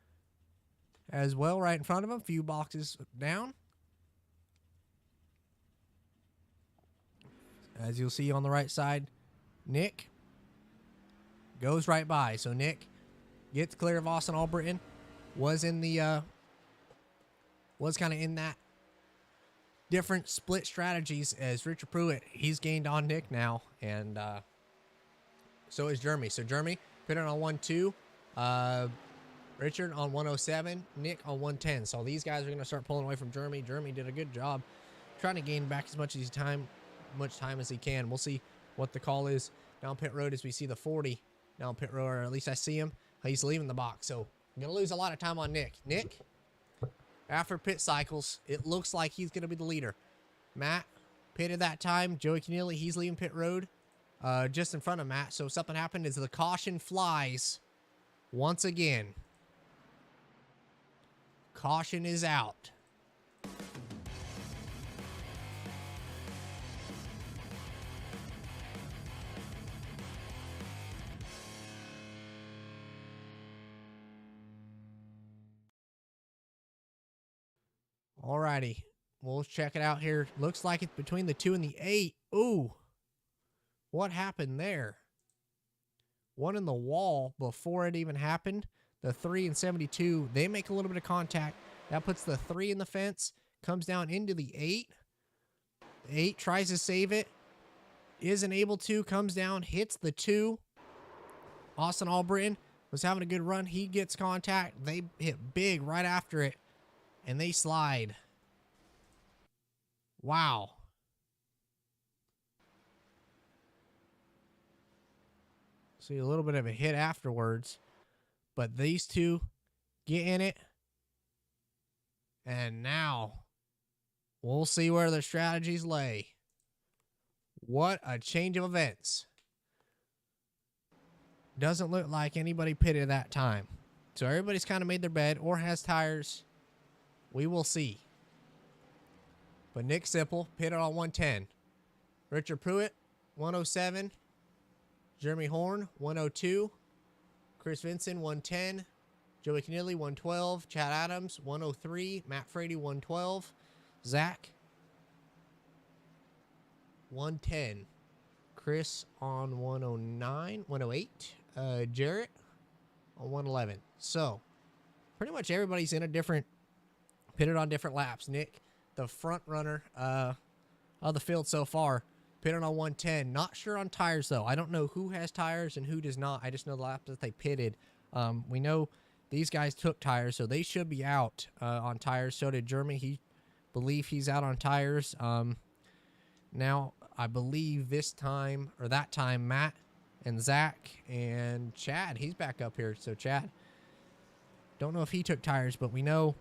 as well, right in front of him. Few boxes down. As you'll see on the right side, Nick goes right by. So Nick gets clear of Austin Albritton. Was in the was kind of in that different split strategies as Richard Pruitt. He's gained on Nick now, and so is Jeremy. So Jeremy pitted on 1-2. Richard on 107. Nick on 110. So these guys are going to start pulling away from Jeremy. Jeremy did a good job trying to gain back as much time as he can. We'll see what the call is down pit road as we see the 40 down pit road, or at least I see him. He's leaving the box, so I'm going to lose a lot of time on Nick. Nick, after pit cycles, it looks like he's going to be the leader. Matt pitted that time. Joey Keneally, he's leaving pit road just in front of Matt. So something happened as the caution flies once again. Caution is out. Alrighty, we'll check it out here. Looks like it's between the 2 and the 8. Ooh, what happened there? One in the wall before it even happened. The 3 and 72, they make a little bit of contact. That puts the 3 in the fence, comes down into the 8. The 8 tries to save it, isn't able to, comes down, hits the 2. Austin Albritton was having a good run. He gets contact. They hit big right after it. And they slide. Wow. See a little bit of a hit afterwards. But these two get in it. And now we'll see where their strategies lay. What a change of events. Doesn't look like anybody pitted that time. So everybody's kind of made their bed or has tires. We will see. But Nick Sipple pitted on 110. Richard Pruitt, 107. Jeremy Horn, 102. Chris Vinson, 110. Joey Keneally, 112. Chad Adams, 103. Matt Frady, 112. Zach, 110. Chris on 109, 108. Jarrett on 111. So, pretty much everybody's in a different, pitted on different laps. Nick, the front runner, of the field so far. Pitted on 110. Not sure on tires, though. I don't know who has tires and who does not. I just know the lap that they pitted. We know these guys took tires, so they should be out on tires. So did Jeremy. Believe he's out on tires. Now, I believe this time, or that time, Matt and Zach and Chad, he's back up here. So, Chad, don't know if he took tires, but we know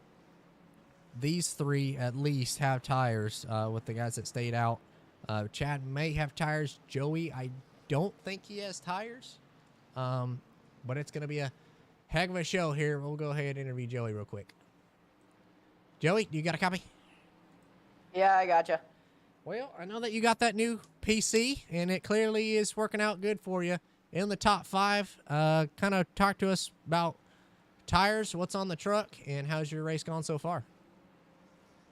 these three at least have tires with the guys that stayed out. Chad may have tires. Joey, I don't think he has tires. But it's going to be a heck of a show here. We'll go ahead and interview Joey real quick. Joey, you got a copy? Yeah, I gotcha. Well, I know that you got that new PC, and it clearly is working out good for you. In the top 5, kind of talk to us about tires, what's on the truck, and how's your race gone so far?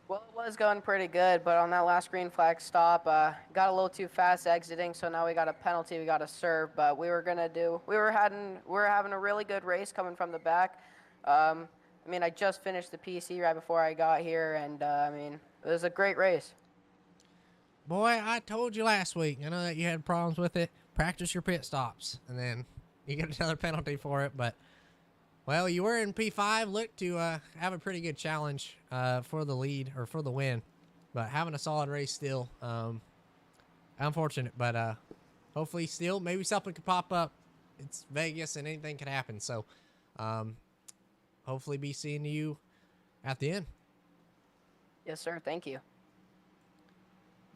Well, it was going pretty good, but on that last green flag stop, got a little too fast exiting, so now we got a penalty, we got to serve. But we were having a really good race coming from the back. I mean, I just finished the PC right before I got here, and I mean, it was a great race. Boy, I told you last week. I know that you had problems with it. Practice your pit stops, and then you get another penalty for it. But, well, you were in P5. Looked to have a pretty good challenge for the lead, or for the win. But having a solid race still. Unfortunate, but hopefully still, maybe something could pop up. It's Vegas, and anything can happen. So, hopefully be seeing you at the end. Yes, sir. Thank you.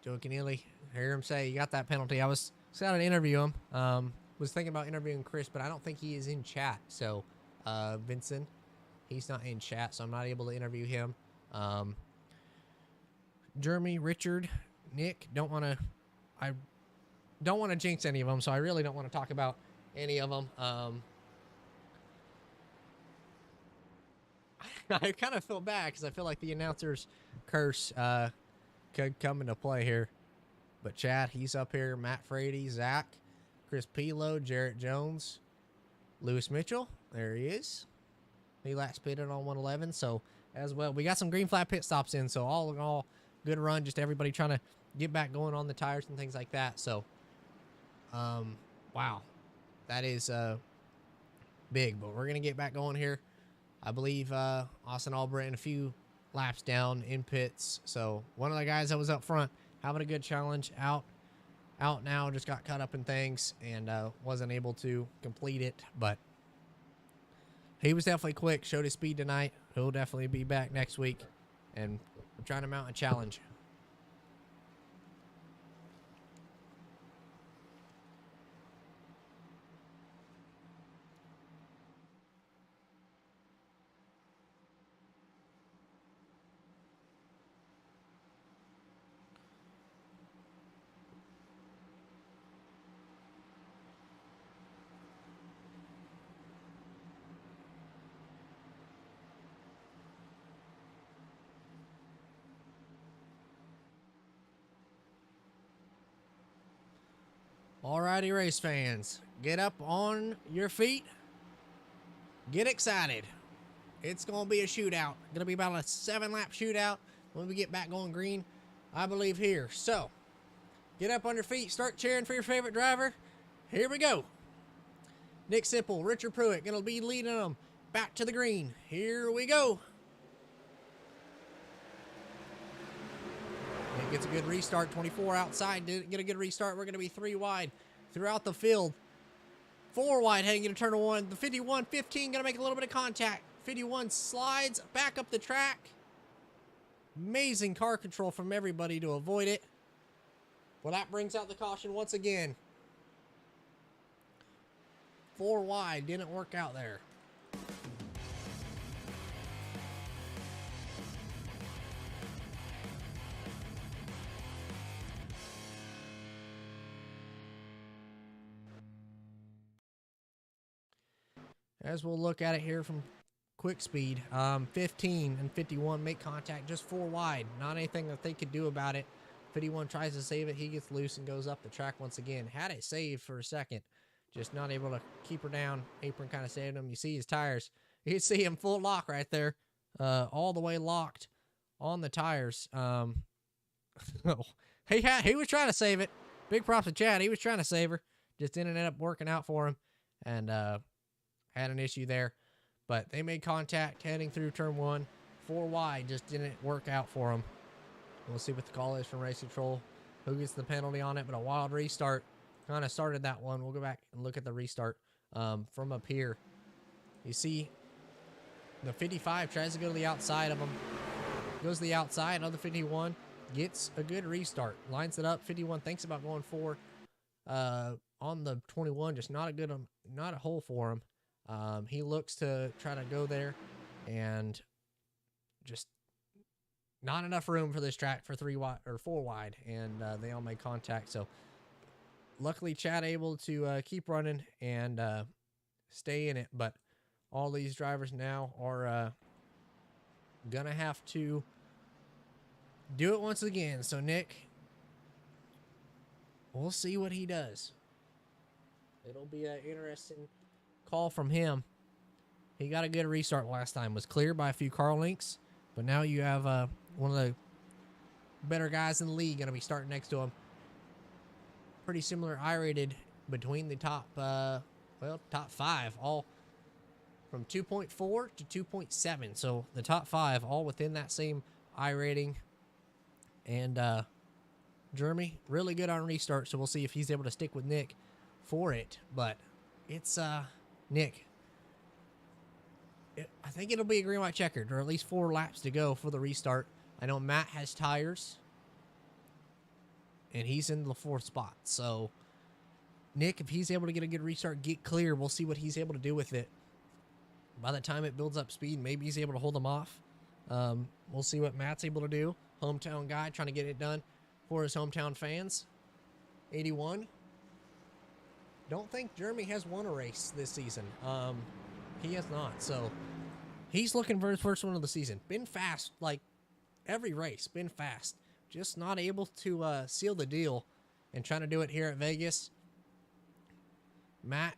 Joe Keneally, hear him say you got that penalty. I was excited to interview him. Was thinking about interviewing Chris, but I don't think he is in chat. So, Vincent, he's not in chat, so I'm not able to interview him. Jeremy, Richard, Nick, I don't want to jinx any of them, so I really don't want to talk about any of them. I kind of feel bad because I feel like the announcer's curse could come into play here. But Chad, he's up here. Matt Frady, Zach, Chris Pilo, Jarrett Jones, Lewis Mitchell. There he is. He last pitted on 111. So as well, we got some green flag pit stops in. So all in all, good run. Just everybody trying to get back going on the tires and things like that. So, wow, that is big. But we're gonna get back going here. I believe Austin Albrecht a few laps down in pits. So one of the guys that was up front having a good challenge out now, just got caught up in things and wasn't able to complete it. But he was definitely quick, showed his speed tonight. He'll definitely be back next week, and I'm trying to mount a challenge. Alrighty, race fans, get up on your feet. Get excited. It's going to be a shootout. Going to be about a 7-lap shootout when we get back going green, I believe, here. So, get up on your feet. Start cheering for your favorite driver. Here we go. Nick Sipple, Richard Pruitt going to be leading them back to the green. Here we go. It gets a good restart. 24 outside. Didn't get a good restart. We're going to be 3 wide throughout the field. 4 wide heading into turn 1. The 51-15 going to make a little bit of contact. 51 slides back up the track. Amazing car control from everybody to avoid it. Well, that brings out the caution once again. 4 wide. Didn't work out there. As we'll look at it here from quick speed, 15 and 51 make contact just 4 wide. Not anything that they could do about it. 51 tries to save it. He gets loose and goes up the track once again. Had it saved for a second. Just not able to keep her down. Apron kind of saved him. You see his tires. You can see him full lock right there. All the way locked on the tires. He was trying to save it. Big props to Chad. He was trying to save her. Just didn't end up working out for him, and had an issue there. But they made contact heading through turn 1. 4 wide just didn't work out for him. We'll see what the call is from Race Control. Who gets the penalty on it? But a wild restart kind of started that one. We'll go back and look at the restart from up here. You see the 55 tries to go to the outside of him. Goes to the outside. Another 51 gets a good restart. Lines it up. 51 thinks about going for on the 21. Just not a hole for him. He looks to try to go there, and just not enough room for this track for 3 wide or 4 wide, and they all made contact. So luckily Chad able to keep running and stay in it, but all these drivers now are gonna have to do it once again. So Nick, we'll see what he does. It'll be an interesting call from him. He got a good restart last time. Was cleared by a few car links, but now you have one of the better guys in the league going to be starting next to him. Pretty similar I-rated between the top 5, all from 2.4 to 2.7. So the top 5 all within that same I rating. And Jeremy really good on restart, so we'll see if he's able to stick with Nick for it. But it's Nick. I think it'll be a green white checkered, or at least 4 laps to go for the restart. I know Matt has tires, and he's in the 4th spot. So Nick, if he's able to get a good restart, get clear, we'll see what he's able to do with it. By the time it builds up speed, maybe he's able to hold them off. We'll see what Matt's able to do. Hometown guy trying to get it done for his hometown fans. 81. Don't think Jeremy has won a race this season. He has not. So he's looking for his first one of the season. Been fast, like every race. Been fast. Just not able to seal the deal and trying to do it here at Vegas. Matt,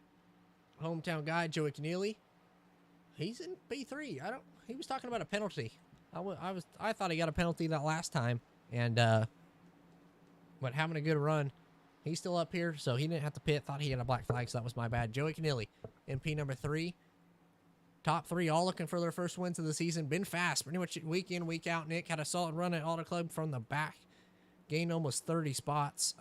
hometown guy, Joey Keneally. He's in P3. He was talking about a penalty. I thought he got a penalty that last time, and but having a good run. He's still up here, so he didn't have to pit. Thought he had a black flag, so that was my bad. Joey Keneally in P number 3. Top 3 all looking for their first wins of the season. Been fast pretty much week in, week out. Nick had a solid run at Auto Club from the back. Gained almost 30 spots.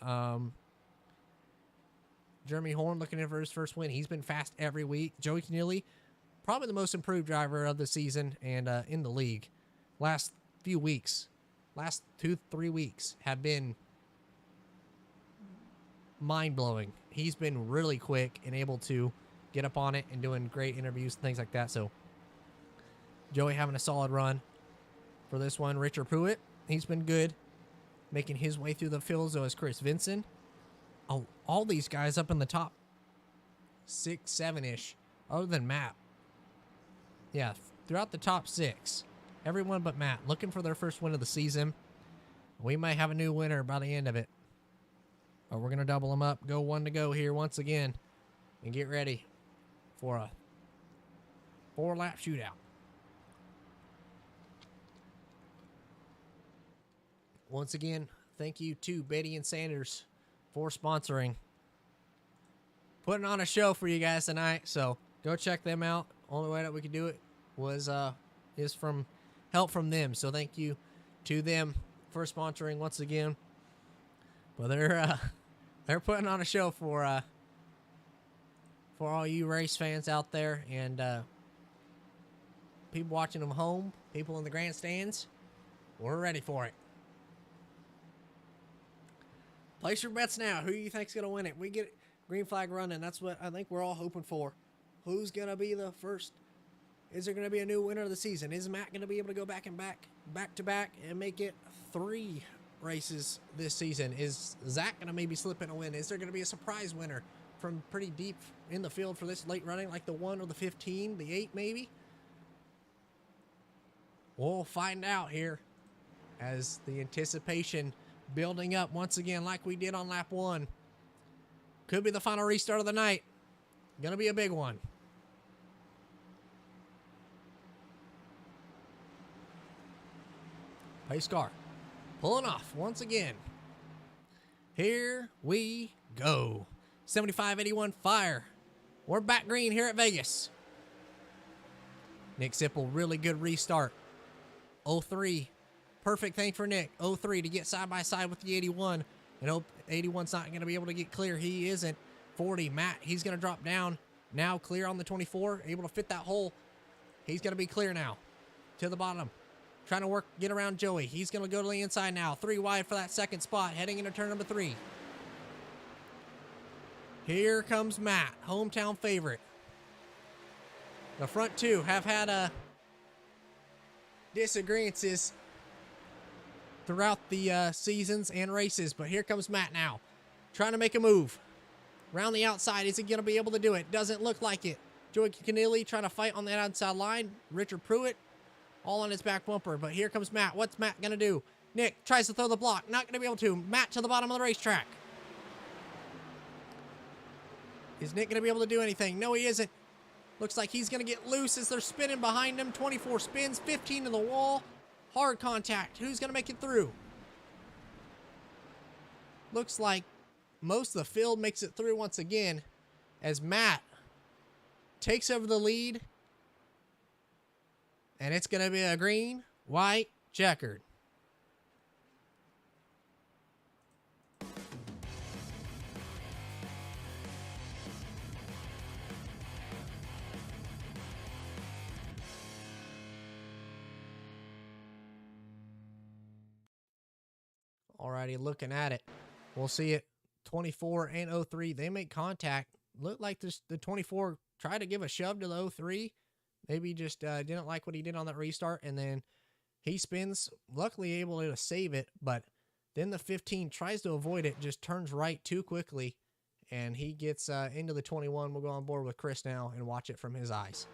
Jeremy Horn looking in for his first win. He's been fast every week. Joey Keneally, probably the most improved driver of the season and in the league. Last few weeks, last 2-3 weeks have been mind-blowing. He's been really quick and able to get up on it and doing great interviews and things like that. So Joey having a solid run for this one. Richard Pruitt, he's been good, making his way through the field. So is Chris Vinson. All these guys up in the top 6, 7-ish, other than Matt. Yeah, throughout the top 6, everyone but Matt looking for their first win of the season. We might have a new winner by the end of it. But we're going to double them up. Go 1 to go here once again. And get ready for a 4-lap shootout. Once again, thank you to Batey and Sanders for sponsoring. Putting on a show for you guys tonight. So go check them out. Only way that we could do it is from help from them. So thank you to them for sponsoring once again. But they're putting on a show for all you race fans out there, and people watching them home, people in the grandstands. We're ready for it. Place your bets now. Who you think's gonna win it? We get green flag running. That's what I think we're all hoping for. Who's gonna be the first? Is there gonna be a new winner of the season? Is Matt gonna be able to go back to back and make it 3 races this season? Is Zach gonna maybe slip in a win? Is there gonna be a surprise winner from pretty deep in the field for this late running, like the 1 or the 15, the 8 maybe? We'll find out here as the anticipation building up once again like we did on lap 1. Could be the final restart of the night. Gonna be a big one. Pace car pulling off once again. Here we go. 75-81 fire. We're back green here at Vegas. Nick Sipple, really good restart. 03, perfect thing for Nick. 03 to get side by side with the 81. And 81's not going to be able to get clear. He isn't. 40, Matt, he's going to drop down. Now clear on the 24, able to fit that hole. He's going to be clear now. To the bottom. Trying to get around Joey. He's going to go to the inside now. 3 wide for that second spot, heading into turn number 3. Here comes Matt, hometown favorite. The front two have had disagreements throughout the seasons and races, but here comes Matt now, trying to make a move. Around the outside, is he going to be able to do it? Doesn't look like it. Joey Keneally trying to fight on that outside line. Richard Pruitt, all on his back bumper, but here comes Matt. What's Matt going to do? Nick tries to throw the block, not going to be able to. Matt to the bottom of the racetrack. Is Nick going to be able to do anything? No, he isn't. Looks like he's going to get loose as they're spinning behind him. 24 spins, 15 to the wall. Hard contact. Who's going to make it through? Looks like most of the field makes it through once again as Matt takes over the lead. And it's going to be a green, white, checkered. Alrighty, looking at it. We'll see it. 24 and 03, they make contact. Looked like the 24 tried to give a shove to the 03. Maybe just didn't like what he did on that restart, and then he spins, luckily able to save it, but then the 15 tries to avoid it, just turns right too quickly, and he gets into the 21. We'll go on board with Chris now and watch it from his eyes.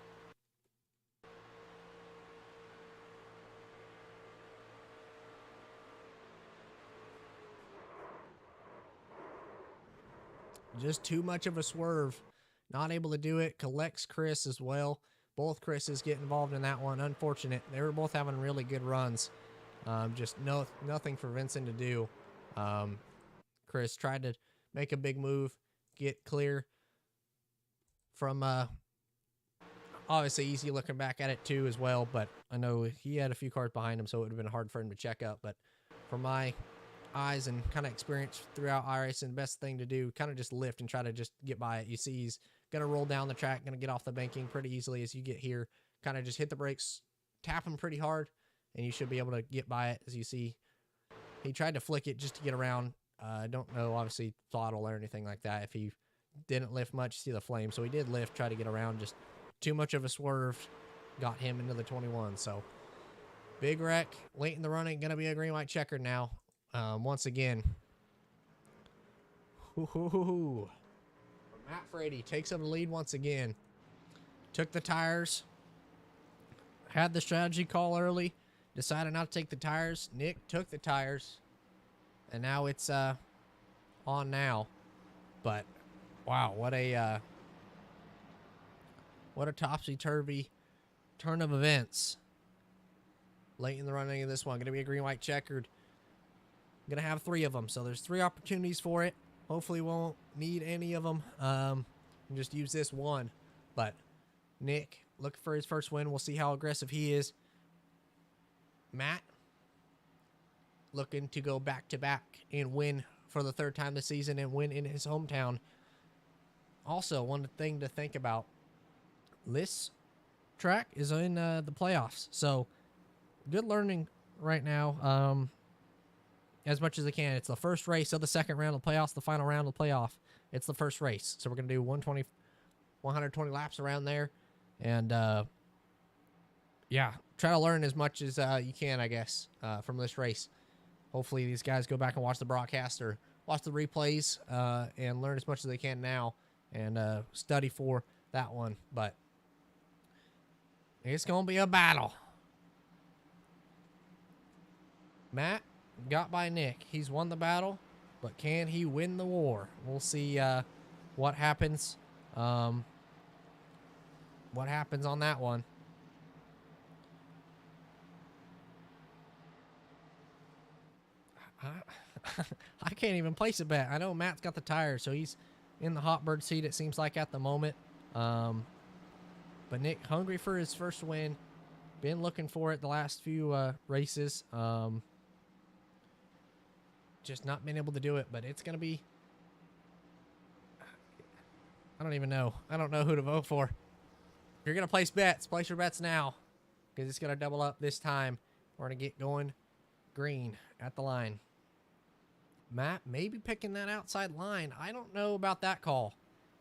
Just too much of a swerve. Not able to do it. Collects Chris as well. Both Chris's get involved in that one. Unfortunate. They were both having really good runs. Just nothing for Vincent to do. Chris tried to make a big move. Get clear from obviously easy looking back at it too as well. But I know he had a few cars behind him, so it would have been hard for him to check up. But from my eyes and kind of experience throughout iRacing, the best thing to do, kind of just lift and try to just get by it. You see he's going to roll down the track, going to get off the banking pretty easily as you get here. Kind of just hit the brakes, tap them pretty hard, and you should be able to get by it. As you see, he tried to flick it just to get around. I don't know, obviously, throttle or anything like that. If he didn't lift much, see the flame. So he did lift, try to get around. Just too much of a swerve got him into the 21. So big wreck, late in the running, going to be a green, white, checkered now. Once again, Matt Frady takes up the lead once again. Took the tires. Had the strategy call early. Decided not to take the tires. Nick took the tires. And now it's on now. But, wow, what a topsy-turvy turn of events. Late in the running of this one. Going to be a green, white, checkered. Going to have 3 of them. So there's 3 opportunities for it. Hopefully won't need any of them. Just use this one. But Nick looking for his first win. We'll see how aggressive he is. Matt looking to go back-to-back and win for the 3rd time this season and win in his hometown. Also, one thing to think about. This track is in the playoffs. So good learning right now. As much as I can. It's the first race of the 2nd round of the playoffs, the final round of the playoff. It's the first race. So we're going to do 120 laps around there. And, yeah, try to learn as much as you can, I guess, from this race. Hopefully these guys go back and watch the broadcast or watch the replays and learn as much as they can now and study for that one. But it's going to be a battle. Matt got by Nick. He's won the battle, but can he win the war? We'll see what happens. What happens on that one? I can't even place a bet. I know Matt's got the tires, so he's in the hot bird seat, it seems like, at the moment. But Nick, hungry for his first win. Been looking for it the last few races. Just not been able to do it, but it's going to be... I don't even know. I don't know who to vote for. If you're going to place bets, place your bets now, because it's going to double up this time. We're going to get going green at the line. Matt maybe picking that outside line. I don't know about that call.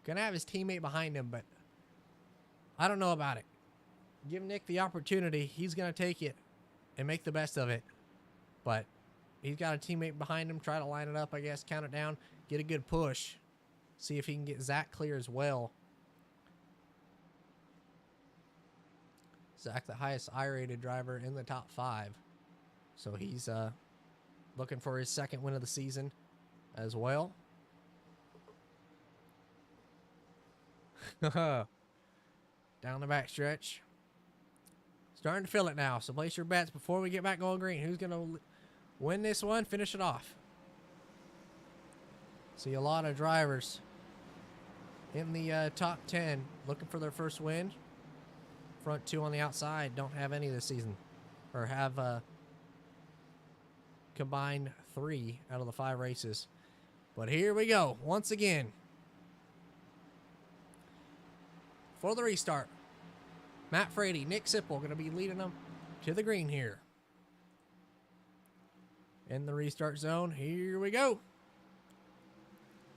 Going to have his teammate behind him, but I don't know about it. Give Nick the opportunity. He's going to take it and make the best of it. But he's got a teammate behind him. Try to line it up, I guess. Count it down. Get a good push. See if he can get Zach clear as well. Zach, the highest I-rated driver in the top 5. So he's looking for his second win of the season as well. Down the back stretch. Starting to feel it now. So place your bets before we get back going green. Who's going to win this one? Finish it off. See a lot of drivers in the top 10 looking for their first win. Front 2 on the outside don't have any this season. Or have combined 3 out of the 5 races. But here we go. Once again. For the restart. Matt Frady, Nick Sipple going to be leading them to the green here. In the restart zone. Here we go.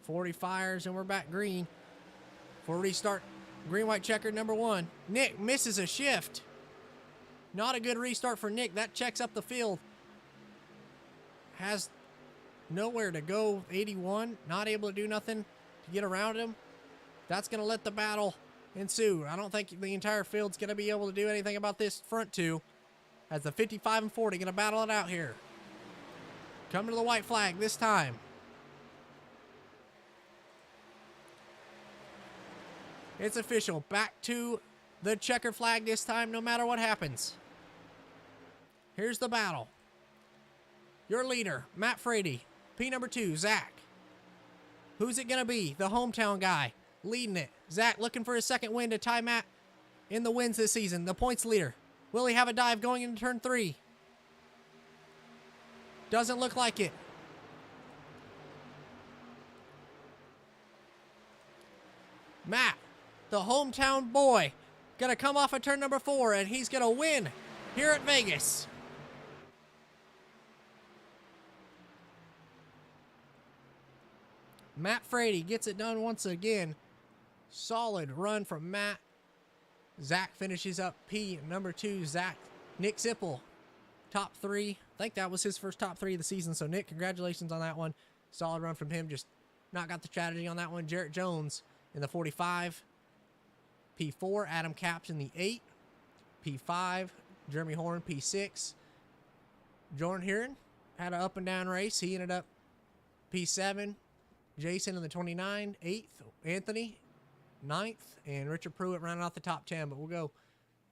40 fires and we're back green. For restart, green, white checker number 1. Nick misses a shift. Not a good restart for Nick. That checks up the field. Has nowhere to go. 81, not able to do nothing to get around him. That's going to let the battle ensue. I don't think the entire field's going to be able to do anything about this front 2. As the 55 and 40 going to battle it out here. Coming to the white flag this time. It's official. Back to the checker flag this time, no matter what happens. Here's the battle. Your leader, Matt Frady. P number 2, Zach. Who's it going to be? The hometown guy leading it. Zach looking for his second win to tie Matt in the wins this season. The points leader. Will he have a dive going into turn 3? Doesn't look like it. Matt, the hometown boy, gonna come off of turn number 4, and he's gonna win here at Vegas. Matt Frady gets it done once again. Solid run from Matt. Zach finishes up P number 2. Zach, Nick Sipple, top 3. I think that was his first top 3 of the season. So Nick, congratulations on that one. Solid run from him. Just not got the strategy on that one. Jarrett Jones in the 45. P4, Adam Capps in the 8. P5, Jeremy Horn, P6. Jordan Heron had an up and down race. He ended up P7. Jason in the 29, 8th. Anthony, 9th. And Richard Pruitt rounding out the top 10. But we'll go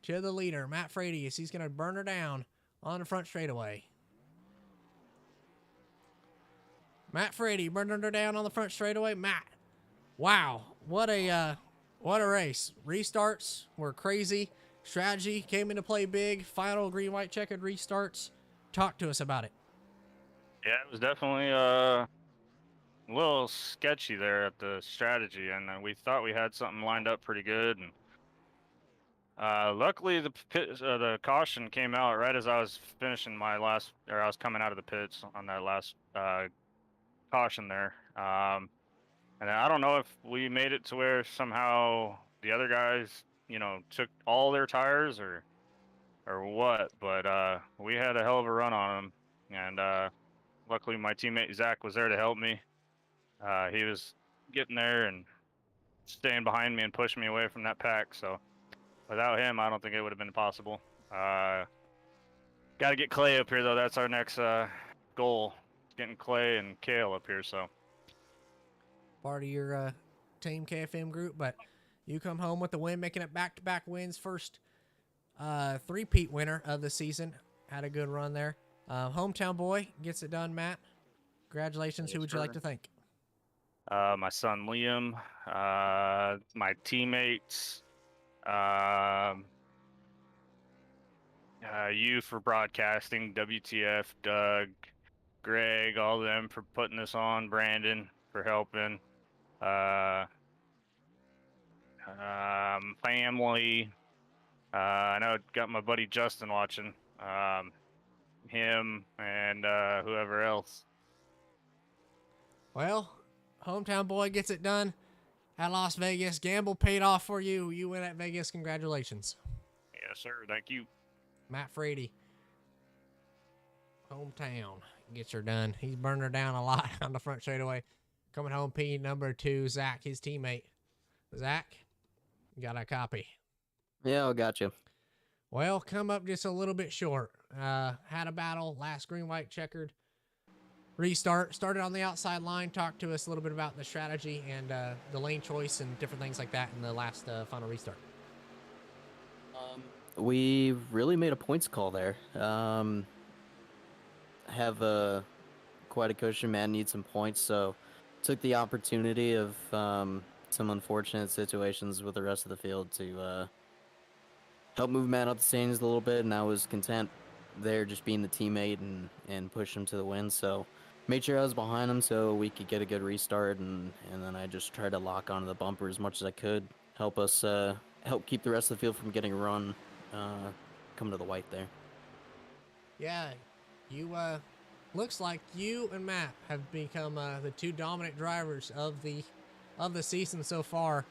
to the leader, Matt Frady, as he's going to burn her down on the front straightaway. Matt Frady burning her down on the front straightaway. Matt, wow, what a race. Restarts were crazy. Strategy came into play big. Final green-white checkered restarts. Talk to us about it. Yeah, it was definitely a little sketchy there at the strategy, and we thought we had something lined up pretty good. And luckily, the caution came out right as I was finishing I was coming out of the pits on that last caution there. And I don't know if we made it to where somehow the other guys, took all their tires or what, but we had a hell of a run on them. And luckily, my teammate Zach was there to help me. He was getting there and staying behind me and pushing me away from that pack. So without him, I don't think it would have been possible. Got to get Clay up here, though. That's our next goal, getting Clay and Kale up here. So part of your Team KFM group, but you come home with the win, making it back-to-back wins. First three-peat winner of the season. Had a good run there. Hometown boy gets it done, Matt. Congratulations. Who Yes, would you like sir. to thank? My son Liam, my teammates, um, you for broadcasting, WTF, Doug, Greg, all of them for putting this on, Brandon for helping, family. I know I got my buddy Justin watching, him and whoever else. Well, hometown boy gets it done at Las Vegas. Gamble paid off for you. You win at Vegas. Congratulations. Yes, sir. Thank you. Matt Frady. Hometown gets her done. He's burned her down a lot on the front straightaway. Coming home, P number 2, Zach, his teammate. Zach, you got a copy. Yeah, I got you. Well, come up just a little bit short. Had a battle, last green, white, checkered. Restart, started on the outside line, talked to us a little bit about the strategy and the lane choice and different things like that in the last final restart. We really made a points call there. Have quite a cushion. Man needs some points, so took the opportunity of some unfortunate situations with the rest of the field to help move Matt up the standings a little bit, and I was content there just being the teammate and push him to the win. So made sure I was behind him so we could get a good restart, and then I just tried to lock onto the bumper as much as I could, help us help keep the rest of the field from getting run coming to the white there. Yeah, you looks like you and Matt have become the 2 dominant drivers of the season so far.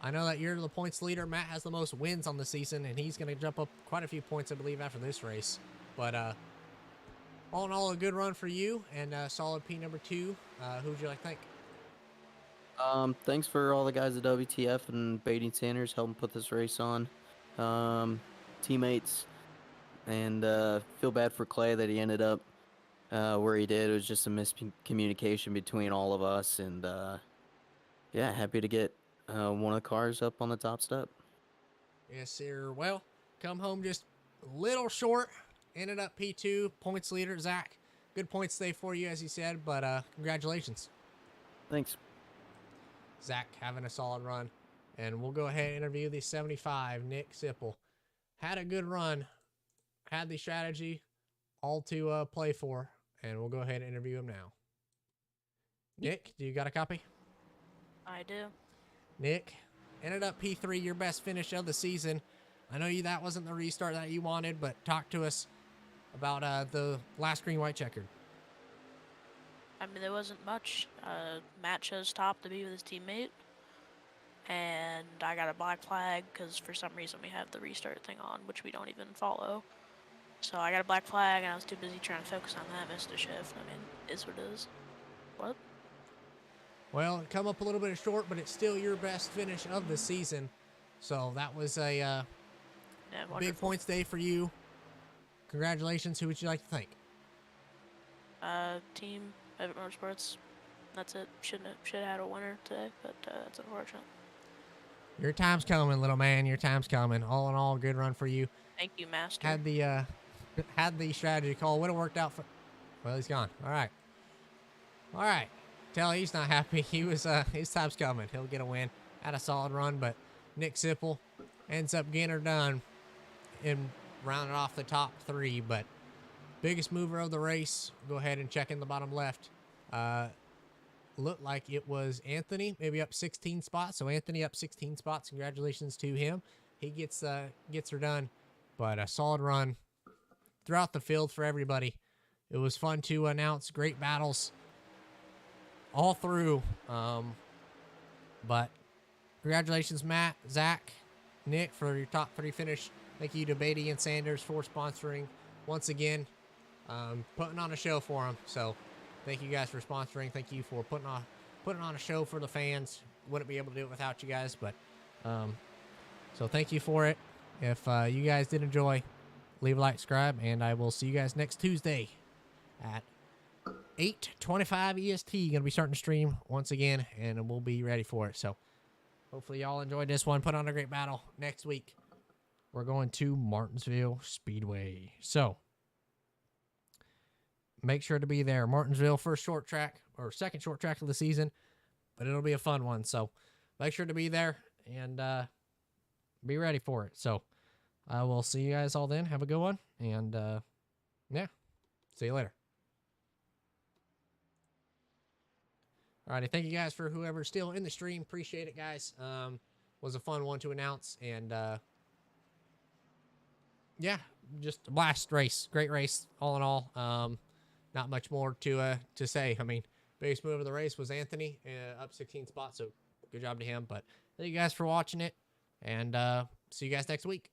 I know that you're the points leader. Matt has the most wins on the season, and he's going to jump up quite a few points, I believe, after this race. But all in all, a good run for you and solid P number 2. Who would you like to thank? Thanks for all the guys at WTF and Batey Sanders helping put this race on. Teammates, and feel bad for Clay that he ended up where he did. It was just a miscommunication between all of us, and yeah, happy to get one of the cars up on the top step. Yes, sir. Well, come home just a little short. Ended up P2, points leader, Zach. Good points day for you, as you said, but congratulations. Thanks. Zach having a solid run. And we'll go ahead and interview the 75, Nick Sipple. Had a good run. Had the strategy all to play for. And we'll go ahead and interview him now. Nick, do you got a copy? I do. Nick, ended up P3, your best finish of the season. I know that wasn't the restart that you wanted, but talk to us about the last green, white, checkered. I mean, there wasn't much. Matt chose top to be with his teammate, and I got a black flag because for some reason we have the restart thing on, which we don't even follow. So I got a black flag, and I was too busy trying to focus on that, missed a shift. I mean, it is what it is. What? Well, it come up a little bit short, but it's still your best finish of the season. So that was a big points day for you. Congratulations. Who would you like to thank? Team Pivot Motorsports. That's it. Should have had a winner today, but it's unfortunate. Your time's coming, little man. Your time's coming. All in all, good run for you. Thank you, Master. Had the strategy call. Would have worked out for. Well, he's gone. All right. Tell he's not happy. He was his time's coming. He'll get a win. Had a solid run, but Nick Sipple ends up getting her done and rounding off the top 3. But biggest mover of the race. Go ahead and check in the bottom left. Looked like it was Anthony, maybe up 16 spots. So Anthony up 16 spots. Congratulations to him. He gets her done. But a solid run throughout the field for everybody. It was fun to announce. Great battles all through. But congratulations, Matt, Zach, Nick, for your top 3 finish. Thank you to Batey and Sanders for sponsoring once again, putting on a show for them. So thank you guys for sponsoring. Thank you for putting on a show for the fans. Wouldn't be able to do it without you guys, but so thank you for it. If you guys did enjoy, leave a like, subscribe, and I will see you guys next Tuesday at 8:25 EST. Gonna be starting to stream once again, and we'll be ready for it. So hopefully y'all enjoyed this one. Put on a great battle. Next week we're going to Martinsville Speedway. So make sure to be there. Martinsville, first short track or second short track of the season, but it'll be a fun one. So make sure to be there and be ready for it. So I will see you guys all then. Have a good one. And yeah, see you later. Alrighty, thank you guys for whoever's still in the stream. Appreciate it, guys. Was a fun one to announce, and yeah, just a blast race. Great race, all in all. Not much more to say. I mean, biggest move of the race was Anthony, up 16 spots, so good job to him. But thank you guys for watching it, and see you guys next week.